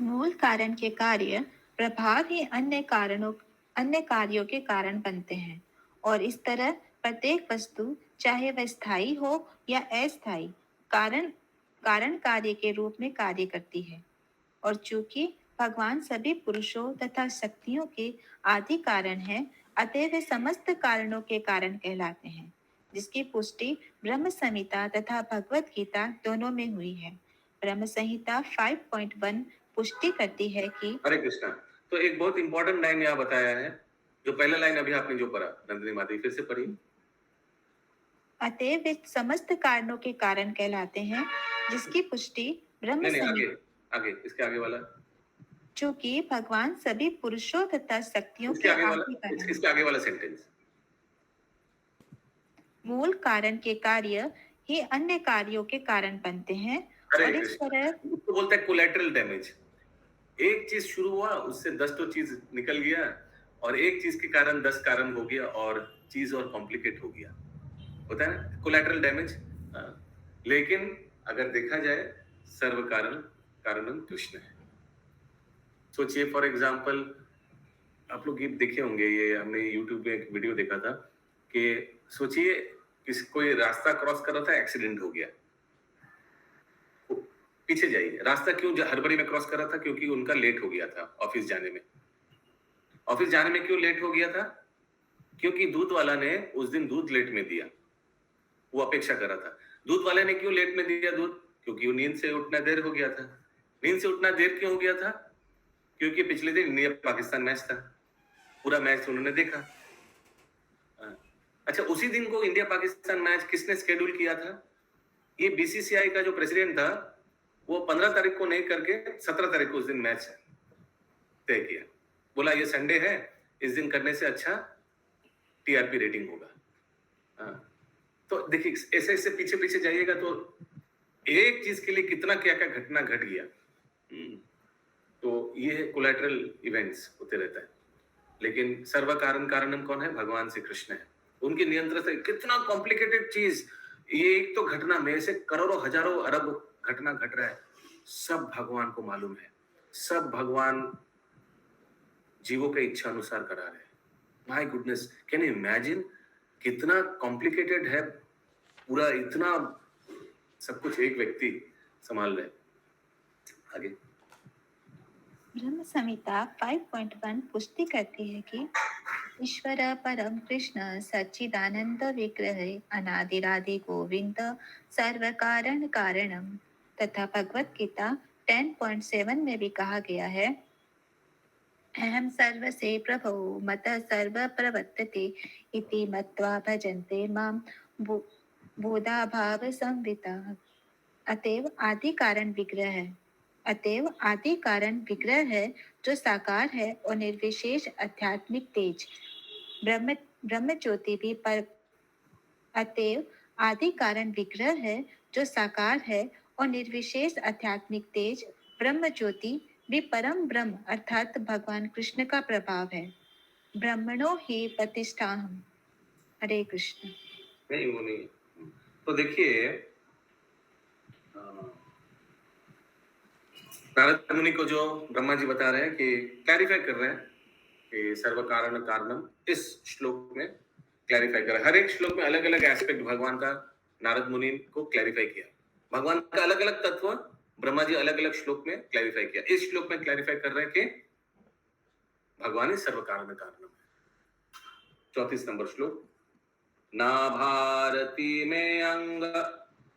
मूल कारण के कार्य प्रभाव ही अन्य कार्यों के कारण बनते हैं, और इस तरह प्रत्येक वस्तु, चाहे वह स्थायी हो या अस्थायी, कारण कार्य के रूप में कार्य करती है। और चूंकि भगवान सभी पुरुषों तथा शक्तियों के आदि कारण हैं, अतः वे समस्त कारणों के कारण कहलाते हैं, जिसकी पुष्टि ब्रह्म संहिता तथा भगवत गीता दोनों में हुई है। ब्रह्म संहिता 5.1 पुष्टि करती है कि हरे कृष्णा। तो एक बहुत इंपॉर्टेंट लाइन यहाँ बताया है, जो पहला लाइन अभी आपने जो पढ़ा, नंदिनी माता जी फिर से पढ़ी। अतः वे समस्त कारणों के कारण कहलाते हैं, जिसकी पुष्टि ब्रह्म नहीं आगे संहिता, आगे इसके आगे वाला, चूंकि भगवान सभी पुरुषों तथा शक्तियों इसके के आगे वाला, आदि कारण इसके आगे वाला सेंटेंस, मूल कारण के कार्य ही अन्य कार्यों के कारण बनते हैं, हरे और इस कृष्णा। तरह उसको बोलते हैं कोलैटरल डैमेज। एक चीज शुरू हुआ, उससे 10 तो चीज निकल गया, और एक चीज के कारण 10 कारण हो गया, और चीज और कॉम्प्लिकेट हो गया, होता है ना कोलैटरल डैमेज। लेकिन अगर देखा जाए, सर्व कारण कारणम कृष्ण है। सोचिए फॉर एग्जाम्पल, आप लोग ये देखे होंगे, ये हमने यूट्यूब पे एक वीडियो देखा था कि सोचिए कोई रास्ता क्रॉस कर रहा था, एक्सीडेंट हो गया। पीछे जाइए, रास्ता क्यों हड़बड़ी में क्रॉस कर रहा था? क्योंकि उनका लेट हो गया था ऑफिस जाने में। ऑफिस जाने में क्यों लेट हो गया था? क्योंकि दूध वाला ने उस दिन दूध लेट में दिया, वो अपेक्षा कर रहा था। दूध वाले ने क्यों लेट में दिया दूध? क्योंकि वो नींद से उठना देर हो गया था। नींद से उठना देर क्यों हो गया था? क्योंकि पिछले दिन इंडिया पाकिस्तान मैच था, पूरा मैच उन्होंने देखा। अच्छा, उसी दिन को इंडिया पाकिस्तान मैच किसने शेड्यूल किया था? ये बीसीसीआई का जो प्रेसिडेंट था, वो 15 तारीख को नहीं करके 17 तारीख को उस दिन मैच तय किया। बोला ये संडे है, इस दिन करने से अच्छा टीआरपी रेटिंग होगा। तो देखिए, ऐसे ऐसे पीछे पीछे जाइएगा तो एक चीज के लिए कितना क्या क्या घटना घट गया। तो ये कोलैटरल इवेंट्स होते रहता है। लेकिन सर्व कारण कारणम कौन है? भगवान श्री कृष्ण है। उनके नियंत्रण से कितना कॉम्प्लिकेटेड चीज, ये एक तो घटना में से करोड़ों हजारों अरब घटना घट रहा है, सब भगवान को मालूम है, सब भगवान जीवों के इच्छा अनुसार करा रहे हैं। My goodness, can you imagine कितना कॉम्प्लिकेटेड है पूरा, इतना सब कुछ एक व्यक्ति संभाल रहे। आगे ब्रह्म संहिता 5.1 पुष्टि करती है कि ईश्वर परम कृष्ण सच्चिदानंद विग्रह अनादिरादि गोविंद सर्व कारण कारणम, तथा भगवत गीता 10.7 में भी कहा गया है, अहम सर्व से प्रभो मत सर्व प्रवर्तते इति मत्वा भजन्ते माम बोधाभाव संविता। अतएव आदि कारण विग्रह है, अतएव आदि कारण विग्रह है जो साकार है और निर्विशेष आध्यात्मिक तेज ब्रह्म ज्योति भी पर। अतएव आदि कारण विग्रह है जो साकार है और निर्विशेष आध्यात्मिक तेज ब्रह्म ज्योति भी परम ब्रह्म अर्थात भगवान कृष्ण का प्रभाव है। ब्रह्मणो ही प्रतिष्ठाहम। हरे कृष्ण। नहीं, वो नहीं। तो देखिए, नारद मुनि को जो ब्रह्मा जी बता रहे हैं कि क्लैरिफाई कर रहे हैं कि सर्व कारण कारणम, इस श्लोक में क्लैरिफाई कर रहे हैं। हर एक श्लोक में अलग अलग एस्पेक्ट भगवान का नारद मुनि को क्लैरिफाई किया। भगवान का अलग अलग तत्व ब्रह्मा जी अलग अलग श्लोक में क्लैरिफाई किया। इस श्लोक में क्लैरिफाई कर रहे हैं कि भगवान ही सर्व कारण कारणम है। 34 नंबर श्लोक, ना भारती में अंग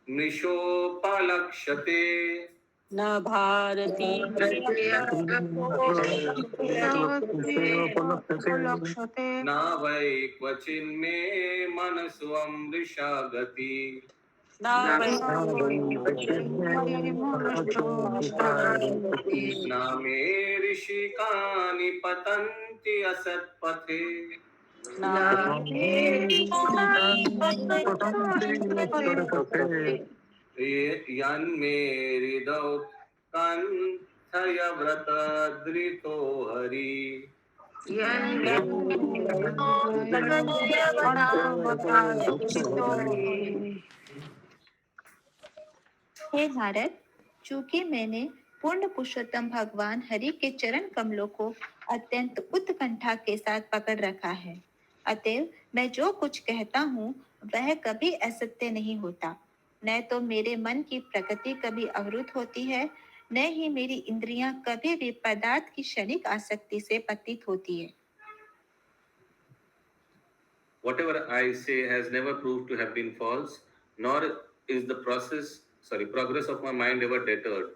मृषोपलक्ष्यते न भारती उपलक्ष्यते न वै क्वचिन्मे मनस्वमृषा गति न वै न मे ऋषिकानि पतन्ति असत्पथे न यन्मे हृदौ कण्ठयव्रतधृतो हरि हे नारद, चूंकि मैंने पूर्ण पुरुषोत्तम भगवान हरि के चरण कमलों को अत्यंत उत्कंठा के साथ पकड़ रखा है, अतएव मैं जो कुछ कहता हूँ वह कभी असत्य नहीं होता। न तो मेरे मन की प्रकृति कभी अवरुद्ध होती है, न ही मेरी इंद्रियां कभी भी पदार्थ की क्षणिक आसक्ति से पतित होती है। Whatever I say has never proved to have been false, nor is the progress of my mind ever deterred,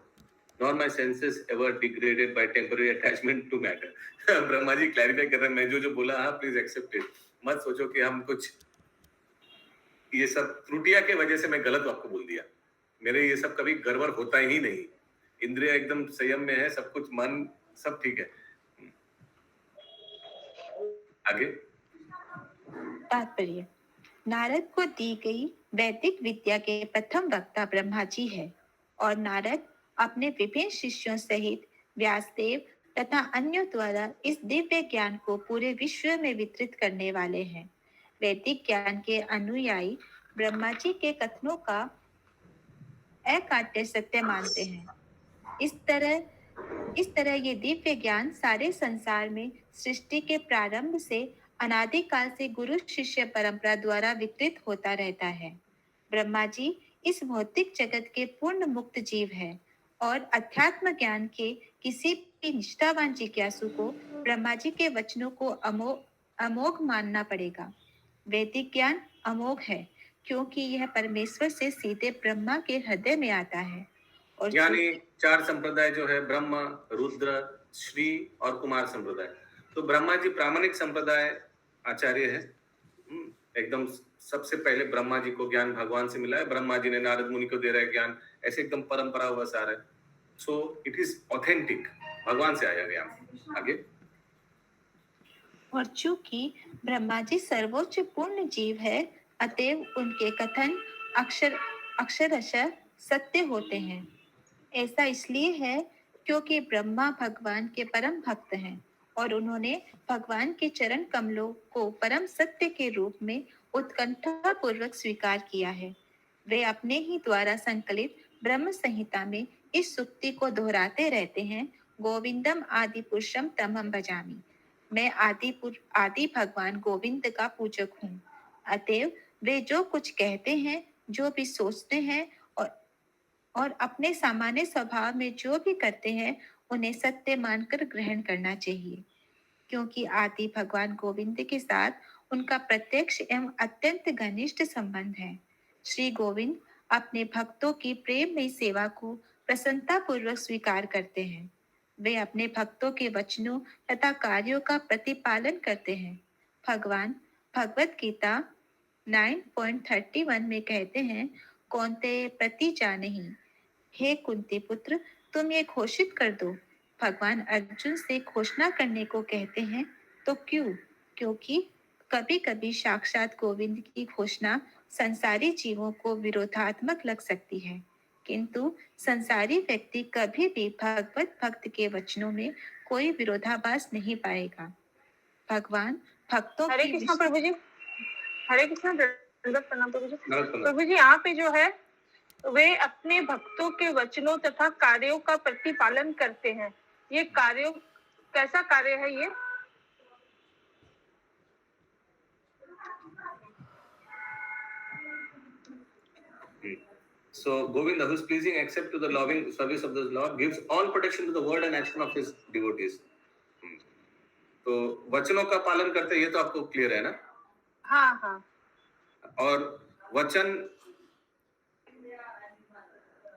nor my senses ever degraded by temporary attachment to matter. Brahma ji clarify कर रहे हैं, मैं जो बोला हाँ प्लीज एक्सेप्ट इट, मत सोचो कि हम कुछ ये सब त्रुटियां के वजह से मैं गलत आपको बोल दिया। मेरे ये सब कभी गड़बड़ होता ही नहीं, इंद्रिया एकदम संयम में है, सब कुछ मन सब ठीक है। आगे तात्पर्य, नारद को दी गई वैदिक विद्या के प्रथम वक्ता ब्रह्मा जी है और नारद अपने विभिन्न शिष्यों सहित व्यासदेव तथा अन्यों द्वारा इस दिव्य ज्ञान को पूरे विश्व में वितरित करने वाले हैं। वैदिक ज्ञान के अनुयायी ब्रह्मा जी के कथनों का अकाट्य सत्य मानते हैं। इस तरह ये दिव्य ज्ञान सारे संसार में सृष्टि के प्रारंभ से अनादिकाल से गुरु शिष्य परंपरा द्वारा वितरित होता रहता है। ब्रह्मा जी इस भौतिक जगत के पूर्ण मुक्त जीव है और अध्यात्म ज्ञान के किसी भी निष्ठावान जिज्ञासु को ब्रह्मा जी के वचनों को अमोघ मानना पड़ेगा। वैदिक ज्ञान अमोघ है क्योंकि यह परमेश्वर से सीधे ब्रह्मा के हृदय में आता है। और यानी चार संप्रदाय जो है, ब्रह्मा, रुद्र, श्री और कुमार संप्रदाय। तो ब्रह्मा जी प्रामाणिक संप्रदाय आचार्य है। एकदम सबसे पहले ब्रह्मा जी को ज्ञान भगवान से मिला है, ब्रह्मा जी ने नारद मुनि को दे रहे ज्ञान, ऐसे एकदम परंपरा हुआ सारा है। सो इट इज ऑथेंटिक, भगवान से आया ज्ञान। आगे और चूंकि ब्रह्मा जी सर्वोच्च पूर्ण जीव है, अतएव उनके कथन अक्षरशः सत्य होते हैं। ऐसा इसलिए है क्योंकि ब्रह्मा भगवान के परम भक्त हैं और उन्होंने भगवान के चरण कमलों को परम सत्य के रूप में उत्कंठा पूर्वक स्वीकार किया है। वे अपने ही द्वारा संकलित ब्रह्म संहिता में इस सुक्ति को दोहराते रहते हैं, गोविंदम आदि पुरुषम तमहम भजामि। मैं आदि भगवान गोविंद का पूजक हूँ। अतएव वे जो कुछ कहते हैं, जो भी सोचते हैं और अपने सामान्य स्वभाव में जो भी करते हैं, उन्हें सत्य मानकर ग्रहण करना चाहिए, क्योंकि आदि भगवान गोविंद के साथ उनका प्रत्यक्ष एवं अत्यंत घनिष्ठ संबंध है। श्री गोविंद अपने भक्तों की प्रेममयी सेवा को प्रसन्नता पूर्वक स्वीकार करते हैं। वे अपने भक्तों के वचनों तथा कार्यों का प्रतिपालन करते हैं। भगवान भगवत गीता 9.31 में कहते हैं, कौन्तेय प्रति जानहि, हे कुंती पुत्र, तुम ये घोषित कर दो। भगवान अर्जुन से घोषणा करने को कहते हैं, तो क्यों? क्योंकि कभी कभी साक्षात गोविंद की घोषणा संसारी जीवों को विरोधात्मक लग सकती है, किंतु संसारी व्यक्ति कभी भी भगवत भक्त के वचनों में कोई विरोधाभास नहीं पाएगा। भगवान भक्तों हरे की कृष्णा प्रभु जी, हरे कृष्णा, दंडवत प्रणाम प्रभु जी। प्रणाम। प्रभु जी, यहाँ पे जो है वे अपने भक्तों के वचनों तथा कार्यों का प्रतिपालन करते हैं। ये कार्यों, कैसा कार्य है ये? So Govinda, who is pleasing except to the loving service of the Lord, gives all protection to the word and action of his devotees. तो वचनों का पालन करते, ये तो आपको क्लियर है ना? हाँ हाँ। और वचन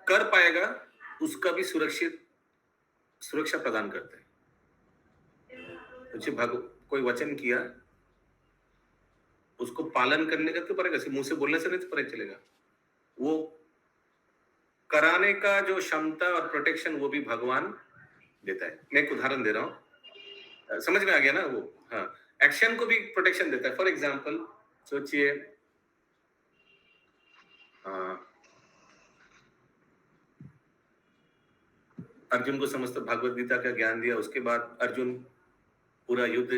कर पाएगा उसका भी सुरक्षा प्रदान करते हैं। कोई वचन किया, उसको पालन करने का तो पड़ेगा, सिर्फ मुंह से बोलने से नहीं तो पता चलेगा। वो कराने का जो क्षमता और प्रोटेक्शन वो भी भगवान देता है। मैं एक उदाहरण दे रहा हूँ, समझ में आ गया ना वो? हाँ, एक्शन को भी प्रोटेक्शन देता है। फॉर एग्जाम्पल सोचिए, अर्जुन को समस्त भागवत गीता का ज्ञान दिया, उसके बाद अर्जुन पूरा युद्ध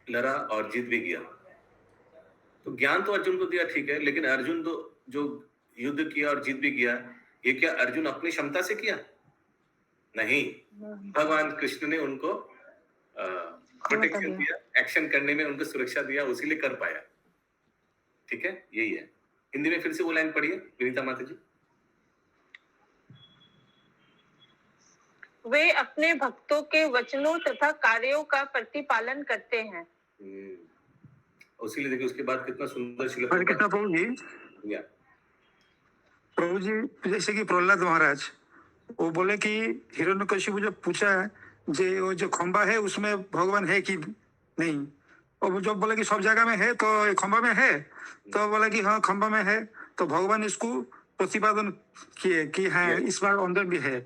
लड़ा और जीत भी गया। तो ज्ञान तो अर्जुन को दिया, ठीक है, लेकिन अर्जुन तो जो युद्ध किया और जीत भी गया, ये क्या अर्जुन अपनी क्षमता से किया? नहीं, भगवान कृष्ण ने उनको प्रोटेक्शन दिया, एक्शन करने में उनको सुरक्षा दिया, उसीलिए कर पाया। ठीक है, यही है। हिंदी में फिर से वो लाइन पढ़िए विनीता माता जी। वे अपने भक्तों के वचनों तथा कार्यों का प्रतिपालन करते हैं। उसीलिए देखिए उसके बाद कितना सुंदर श्लोक। हरे कृष्ण प्रभु जी। प्रभु जी, जैसे कि प्रहलाद महाराज वो बोले कि हिरण्यकशिपु जब पूछा जे वो जो खंबा है उसमें भगवान है कि नहीं, और जब बोले कि सब जगह में है तो खंबा में है, तो बोला कि हाँ खंबा में है, तो भगवान इसको प्रतिपादन किए कि हाँ इस बार अंदर भी है।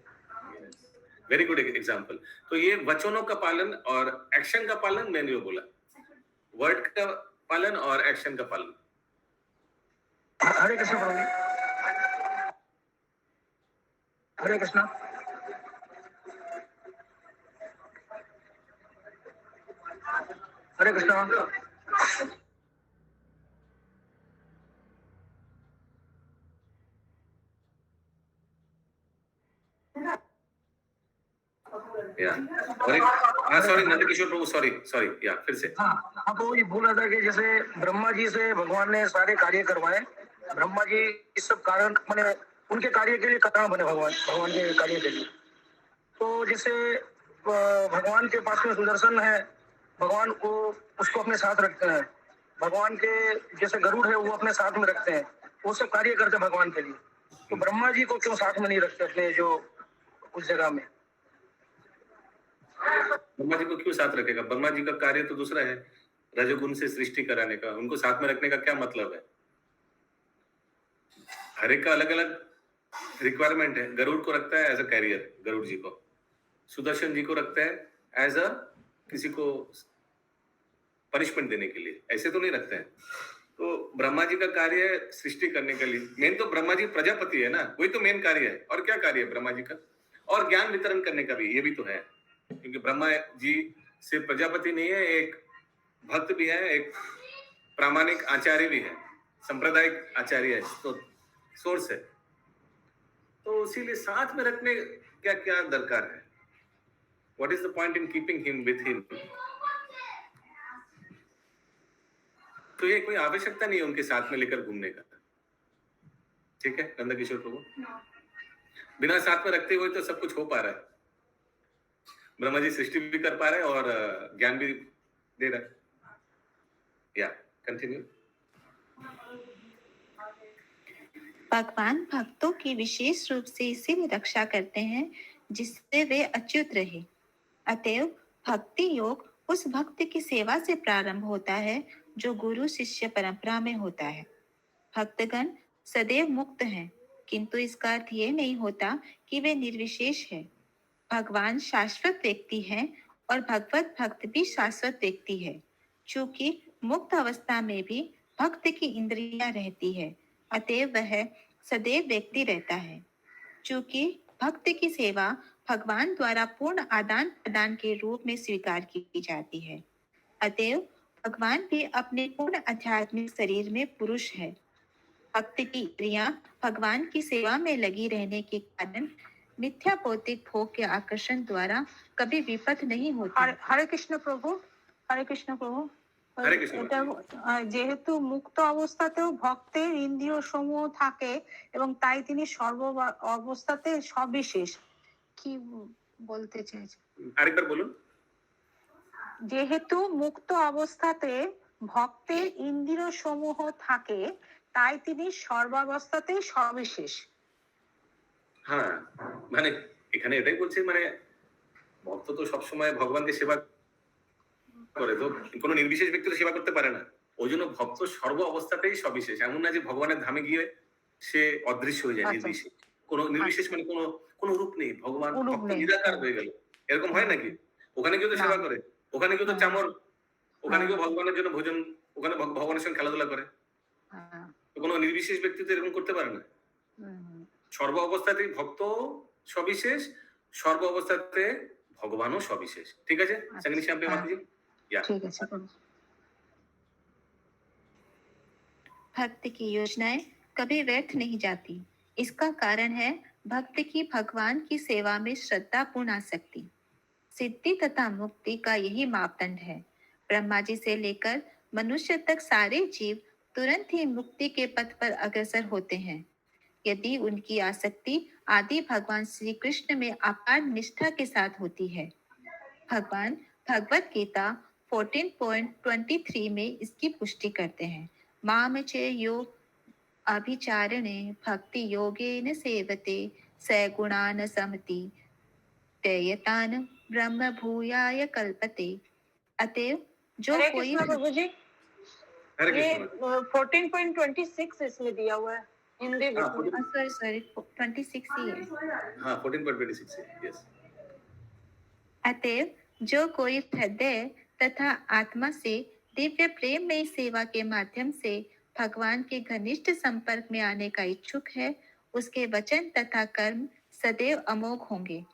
Very good example. तो ये वचनों का पालन और एक्शन का पालन, मैंने जो बोला, वर्ड का पालन और एक्शन का पालन। हरे कृष्ण प्रभु। हरे कृष्ण। हरे कृष्ण। सॉरी नंदकिशोर प्रभु, सॉरी फिर से। हाँ, तो ये बोला था कि जैसे ब्रह्मा जी से भगवान ने सारे कार्य करवाए, ब्रह्मा जी इस सब कारण मैंने उनके कार्य के लिए कारण बने, भगवान के कार्य के लिए। तो जैसे भगवान के पास में सुदर्शन है, भगवान को उसको अपने साथ रखते हैं, भगवान के जैसे गरुड़ है वो अपने साथ में रखते हैं, वो सब कार्य करते हैं भगवान के लिए। तो ब्रह्मा जी को क्यों साथ में नहीं रखते अपने जो उस जगह में? ब्रह्मा जी को क्यों साथ रखेगा? ब्रह्मा जी का कार्य तो दूसरा है, रजोगुण से सृष्टि कराने का। उनको साथ में रखने का क्या मतलब है? हर एक का अलग अलग रिक्वायरमेंट है। गरुड़ को रखता है एज अ कैरियर, गरुड़ जी को। सुदर्शन जी को रखता है एज अ किसी को पनिशमेंट देने के लिए, ऐसे तो नहीं रखते हैं। तो ब्रह्मा जी का कार्य है सृष्टि करने के लिए। मेन तो ब्रह्मा जी प्रजापति है ना, वही तो मेन कार्य है। और क्या कार्य है ब्रह्मा जी का? और ज्ञान वितरण करने का भी, ये भी तो है, क्योंकि ब्रह्मा जी से प्रजापति नहीं है, एक भक्त भी है, एक प्रामाणिक आचार्य भी है, सांप्रदायिक आचार्य है, तो सोर्स है। तो इसीलिए साथ में रखने क्या क्या दरकार है? What is the point in keeping him with him? तो ये कोई आवश्यकता नहीं है उनके साथ में लेकर घूमने का। ठीक है नंदकिशोर प्रभु, बिना साथ में रखते हुए तो सब कुछ हो पा रहा है। ब्रह्मा जी सृष्टि भी कर पा रहे हैं और ज्ञान भी दे रहे हैं। या कंटिन्यू। भगवान भक्तों की विशेष रूप से इसीलिए रक्षा करते हैं जिससे वे अच्युत रहे। अतएव भक्ति योग उस भक्त की सेवा से प्रारंभ होता है जो गुरु शिष्य परंपरा में होता है। भक्तगण सदैव मुक्त हैं, किंतु इसका अर्थ ये नहीं होता कि वे निर्विशेष हैं। भगवान शाश्वत व्यक्ति हैं और भगवत भक्त भी शाश्वत व्यक्ति है। चूंकि मुक्त अवस्था में भी भक्त की इंद्रियां रहती है, अतएव वह सदैव व्यक्ति रहता है। चूंकि भक्त की सेवा भगवान द्वारा पूर्ण आदान प्रदान के रूप में स्वीकार की जाती है, अतएव भगवान भी अपने पूर्ण आध्यात्मिक शरीर में पुरुष है। भक्त की इंद्रियां भगवान की सेवा में लगी रहने के कारण मिथ्या भौतिक भोग के आकर्षण द्वारा कभी विपद नहीं होती। हरे कृष्ण प्रभु, हरे कृष्ण प्रभु। এটা যেহেতু মুক্ত অবস্থাতেও ভক্তের ইন্দ্রিয় সমূহ থাকে এবং তাই তিনি সর্ব অবস্থাতে সবিশেষ। কি বলতে চাইছেন? আরেকবার বলুন। যেহেতু মুক্ত অবস্থাতে ভক্তের ইন্দ্রিয় সমূহ থাকে, তাই তিনি সর্বাবস্থাতেই সবিশেষ। হ্যাঁ, মানে এখানে এটাই বলছে, মানে ভক্ত তো সবসময় ভগবানকে সেবা করে, তো কোনো নির্বিশেষ ব্যক্তি তো সেবা করতে পারে না। ওই জন্য ভক্ত সর্ব অবস্থাতেই সবিশেষ। এমন না যে ভগবানের ধামে গিয়ে সে অদৃশ্য হয়ে যায়, আচ্ছা। নির্বিশেষ। কোনো নির্বিশেষ মানে কোনো রূপ নেই, ভগবান রূপ ভক্ত নেই। নিরাকার হয়ে গেল, এরকম হয় নাকি? ওখানে কেউ তো না। সেবা করে, ওখানে কেউ তো হ্যাঁ। চামর, ওখানে হ্যাঁ। কেউ ভগবানের জন্য ভোজন, ওখানে ভগবানের সঙ্গে খেলাধুলা করে। হ্যাঁ। তো কোনো নির্বিশেষ ব্যক্তি তো এরকম করতে পারে না। হুম। সর্ব অবস্থাতেই ভক্ত সবিশেষ, সর্ব অবস্থাতে ভগবানও সবিশেষ। ঠিক আছে, संगनी श्याम पे माता जी, या ঠিক আছে প্রভু। भक्त की योजनाएं कभी व्यर्थ नहीं जाती। इसका कारण है भक्त की भगवान की सेवा में श्रद्धापूर्ण आसक्ति। सिद्धि तथा मुक्ति का यही मापदंड है। ब्रह्मा जी से लेकर मनुष्य तक सारे जीव तुरंत ही मुक्ति के पथ पर अग्रसर होते हैं, यदि उनकी आसक्ति आदि भगवान श्री कृष्ण में अपार निष्ठा के साथ होती है। भगवान भगवत गीता 14.23 में इसकी पुष्टि करते हैं। माम चेयो अभिचारिणे भक्ति योगेन सेवते सगुणान समति तेयतान ब्रह्म भूयाय कल्पते। अतएव जो हरे कोई कृष्णा प्रभु जी, हरे ये कृष्ण। 14.26 इसमें दिया हुआ है हिंदी हाँ, बुक में। सॉरी 26 ही है। हाँ, 14.26 है, यस। अतएव जो कोई हृदय तथा आत्मा से दिव्य प्रेम में सेवा के माध्यम से भगवान के घनिष्ठ संपर्क में आने का इच्छुक है, उसके वचन तथा कर्म सदैव अमोघ होंगे।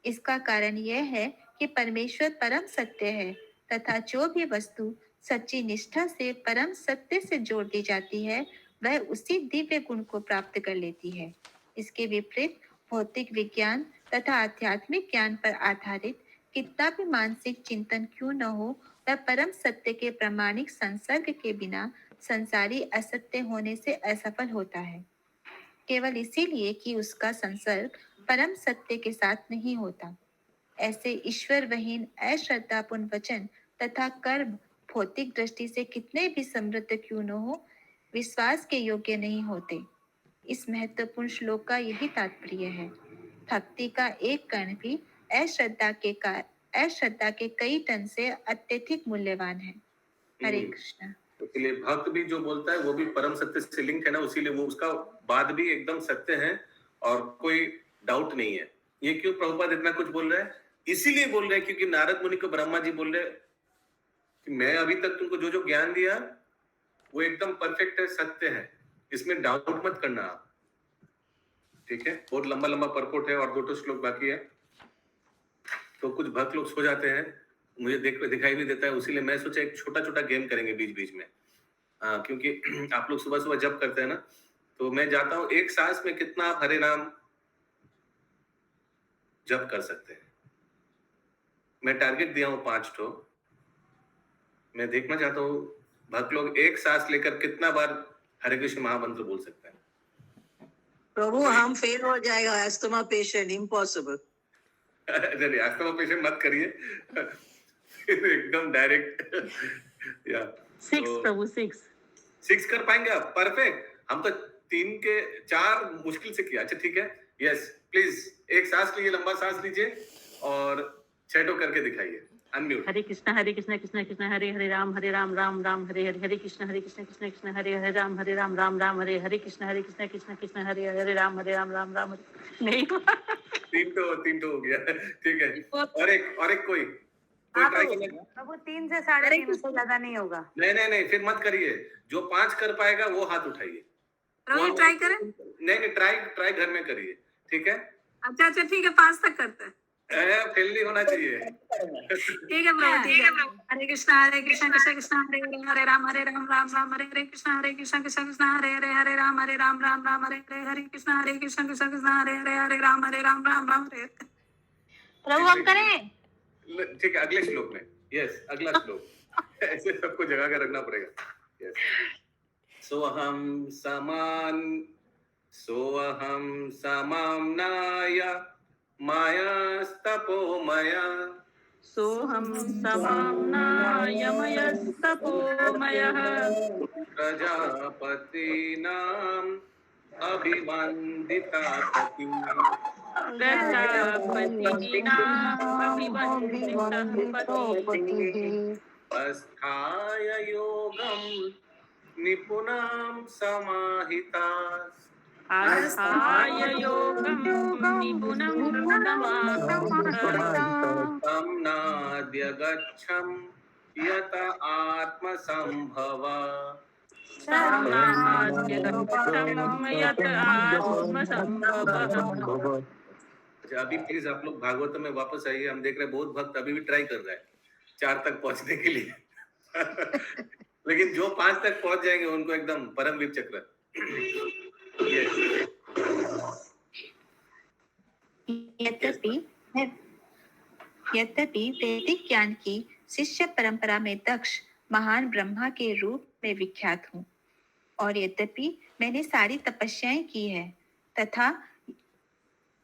इसका कारण यह है कि परमेश्वर परम सत्य है तथा जो भी वस्तु सच्ची निष्ठा से परम सत्य से जोड़ दी जाती है, वह उसी दिव्य गुण को प्राप्त कर लेती है। इसके विपरीत भौतिक विज्ञान तथा आध्यात्मिक ज्ञान पर आधारित कितना भी मानसिक चिंतन क्यों न हो, वह परम सत्य के प्रामाणिक संसर्ग के बिना संसारी असत्य होने से असफल होता है, केवल इसीलिए कि उसका संसर्ग परम सत्य के साथ नहीं होता। ऐसे ईश्वरविहीन अश्रद्धापूर्ण वचन तथा कर्म भौतिक दृष्टि से कितने भी समृद्ध क्यों न हो, विश्वास के योग्य नहीं होते। इस महत्वपूर्ण श्लोक का यही तात्पर्य है। भक्ति का एक कण भी अश्रद्धा के कई टन से अत्यधिक मूल्यवान है। हरे कृष्ण। इसलिए भक्त भी जो बोलता है वो भी परम सत्य से लिंक है ना, उसीलिए वो उसका बात भी एकदम सत्य है और कोई डाउट नहीं है। ये क्यों प्रभुपाद इतना कुछ बोल रहे हैं? इसीलिए बोल रहे हैं क्योंकि नारद मुनि को ब्रह्मा जी बोल रहे हैं कि मैं अभी तक तुमको जो जो ज्ञान दिया वो एकदम परफेक्ट है, सत्य है, इसमें डाउट मत करना आप। ठीक है, बहुत लंबा लंबा परपोट है और 2 श्लोक बाकी है, तो कुछ भक्त लोग सो जाते हैं, मुझे दिखाई भी देता है, उसीलिए मैं सोचा एक छोटा छोटा गेम करेंगे बीच बीच में। क्योंकि आप लोग सुबह सुबह जप करते हैं ना, तो मैं जाता हूँ एक सांस में कितना आप हरे नाम जप कर सकते हैं। मैं टारगेट दिया हूँ 5 ठो। मैं देखना चाहता हूँ भक्त लोग एक सांस लेकर कितना बार हरे कृष्ण महामंत्र बोल सकते हैं। प्रभु हम फेल हो जाएगा, अस्थमा पेशेंट, इम्पॉसिबल। चलिए अस्थमा पेशेंट मत करिए, एकदम डायरेक्ट। या 6 प्रभु 6 कर पाएंगे आप? परफेक्ट। हम तो 3 के 4 मुश्किल से किया। अच्छा ठीक है, यस प्लीज एक सांस लीजिए, लंबा सांस लीजिए और 6 ठो करके दिखाइए। अनम्यूट। हरे कृष्ण कृष्ण कृष्ण हरे हरे राम राम राम हरे हरे, हरे कृष्ण कृष्ण कृष्ण हरे हरे राम राम राम हरे हरे, कृष्ण कृष्ण कृष्ण हरे हरे राम राम राम हरे। नहीं 3 तो हो गया, ठीक है। और एक कोई ट्राई करना। प्रभु 3 से 3.5 उससे ज्यादा नहीं होगा। नहीं फिर मत करिए, जो 5 कर पाएगा वो हाथ उठाइए। प्रभु ट्राई करें। नहीं ट्राई घर में करिए, ठीक है। अच्छा ठीक है, 5 तक करते हैं। फेल नहीं होना चाहिए। ठीक है प्रभु, ठीक है। हरे कृष्ण कृष्ण कृष्ण हरे हरे राम राम हरे हरे, कृष्ण कृष्ण कृष्ण हरे हरे राम राम हरे हरे कृष्ण कृष्ण कृष्ण हरे हरे राम राम हरे। प्रभु हम करें? ठीक है, अगले श्लोक में। यस, अगला श्लोक। ऐसे सबको जगह कर रखना पड़ेगा। यस। सोहम समामनाय मायास्तपोमया सोहम समाम्नायमयस्तपोमयः प्रजापतीनाम् अभिवन्दितापति प्रजापतीनामभिवन्दितः पतिः अस्थाय योगं निपुणां समाहिताः आस्थाय योगं निपुणं समाहितः तं नाद्य गच्छं यत आत्मसम्भव यत् आत्मसम्भवः। अच्छा, अभी प्लीज आप लोग भागवत में वापस आइए। हम देख रहे हैं बहुत भक्त अभी भी ट्राई कर रहा है 4 तक पहुंचने के लिए लेकिन जो 5 तक पहुंच जाएंगे उनको एकदम परमवीर चक्र। यद्यपि वैदिक ज्ञान की शिष्य परंपरा में दक्ष महान ब्रह्मा के रूप में विख्यात हूँ, और यद्यपि मैंने सारी तपस्याएं की है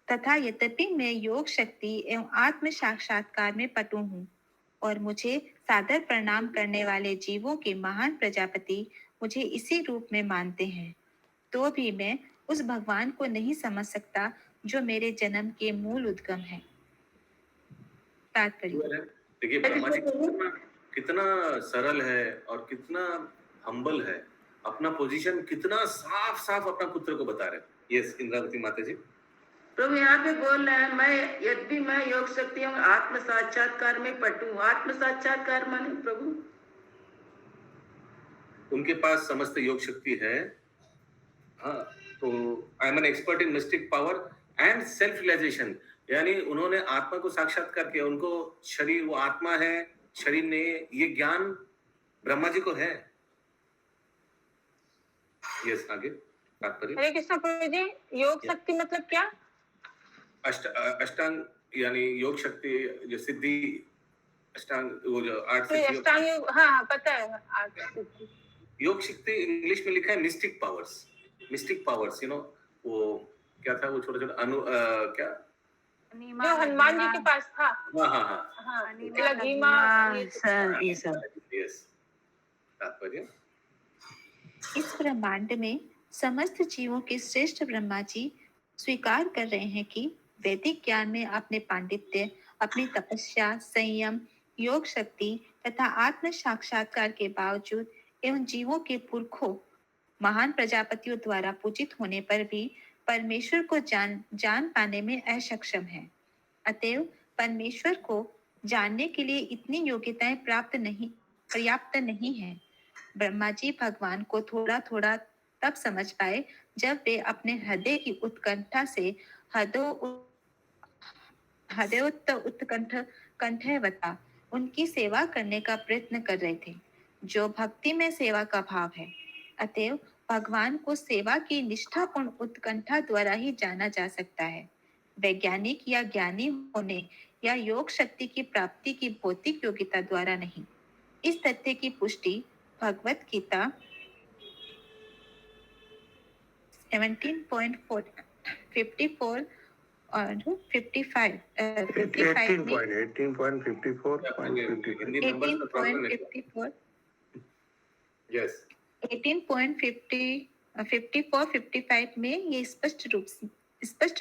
तथा यद्यपि मैं योग शक्ति एवं आत्म साक्षात्कार में पटु हूँ, और मुझे सादर प्रणाम करने वाले जीवों के महान प्रजापति मुझे इसी रूप में मानते हैं, तो भी मैं उस भगवान को नहीं समझ सकता जो मेरे जन्म के मूल उद्गम है। तात्पर्य देखिए ब्रह्मा जी कितना सरल है और कितना हम्बल है, अपना पोजीशन कितना साफ साफ अपना पुत्र को बता रहे हैं। यस इंद्रावती माता जी। प्रभु यहाँ पे बोल रहे हैं, मैं यद्यपि मैं योग शक्ति हूँ आत्म साक्षात्कार में पटू। आत्म साक्षात्कार माने प्रभु उनके पास समस्त योग शक्ति है। हाँ, तो I am an expert in mystic power and self realization, यानी उन्होंने आत्मा को साक्षात्कार किया। उनको शरीर, वो आत्मा है, शरीर ने, ये ज्ञान ब्रह्मा जी को है। यस आगे तात्पर्य। हरे कृष्ण प्रभु जी, योग शक्ति मतलब क्या? अष्टांग यानी योग शक्ति, जो सिद्धि अष्टांग, वो जो 8 तो अष्टांग योग, हाँ पता है 8 सिद्धि। योग शक्ति इंग्लिश में लिखा है mistake powers. Mistake powers, you know, वो क्या था, वो छोटे छोटे क्या जो हनुमान जी के पास था। हाँ हाँ हाँ हाँ, यस तात्पर्य। इस ब्रह्मांड में समस्त जीवों के श्रेष्ठ ब्रह्मा जी स्वीकार कर रहे हैं कि वैदिक ज्ञान में अपने पांडित्य, अपनी तपस्या, संयम, योग शक्ति तथा आत्म साक्षात्कार के बावजूद एवं जीवों के पुरखों महान प्रजापतियों द्वारा पूजित होने पर भी परमेश्वर को जान पाने में असक्षम है। अतएव परमेश्वर को जानने के लिए इतनी योग्यताएं पर्याप्त नहीं है। ब्रह्मा जी भगवान को थोड़ा थोड़ा तब समझ पाए जब वे अपने हृदय की उत्कंठा से कंठवता उनकी सेवा करने का प्रयत्न कर रहे थे, जो भक्ति में सेवा का भाव है। अतएव भगवान को सेवा की निष्ठापूर्ण उत्कंठा द्वारा ही जाना जा सकता है, वैज्ञानिक या ज्ञानी होने या योग शक्ति की प्राप्ति की भौतिक योग्यता द्वारा नहीं। इस तथ्य की पुष्टि भगवत गीता 17.54 और 55 यस 18.54-55 में ये स्पष्ट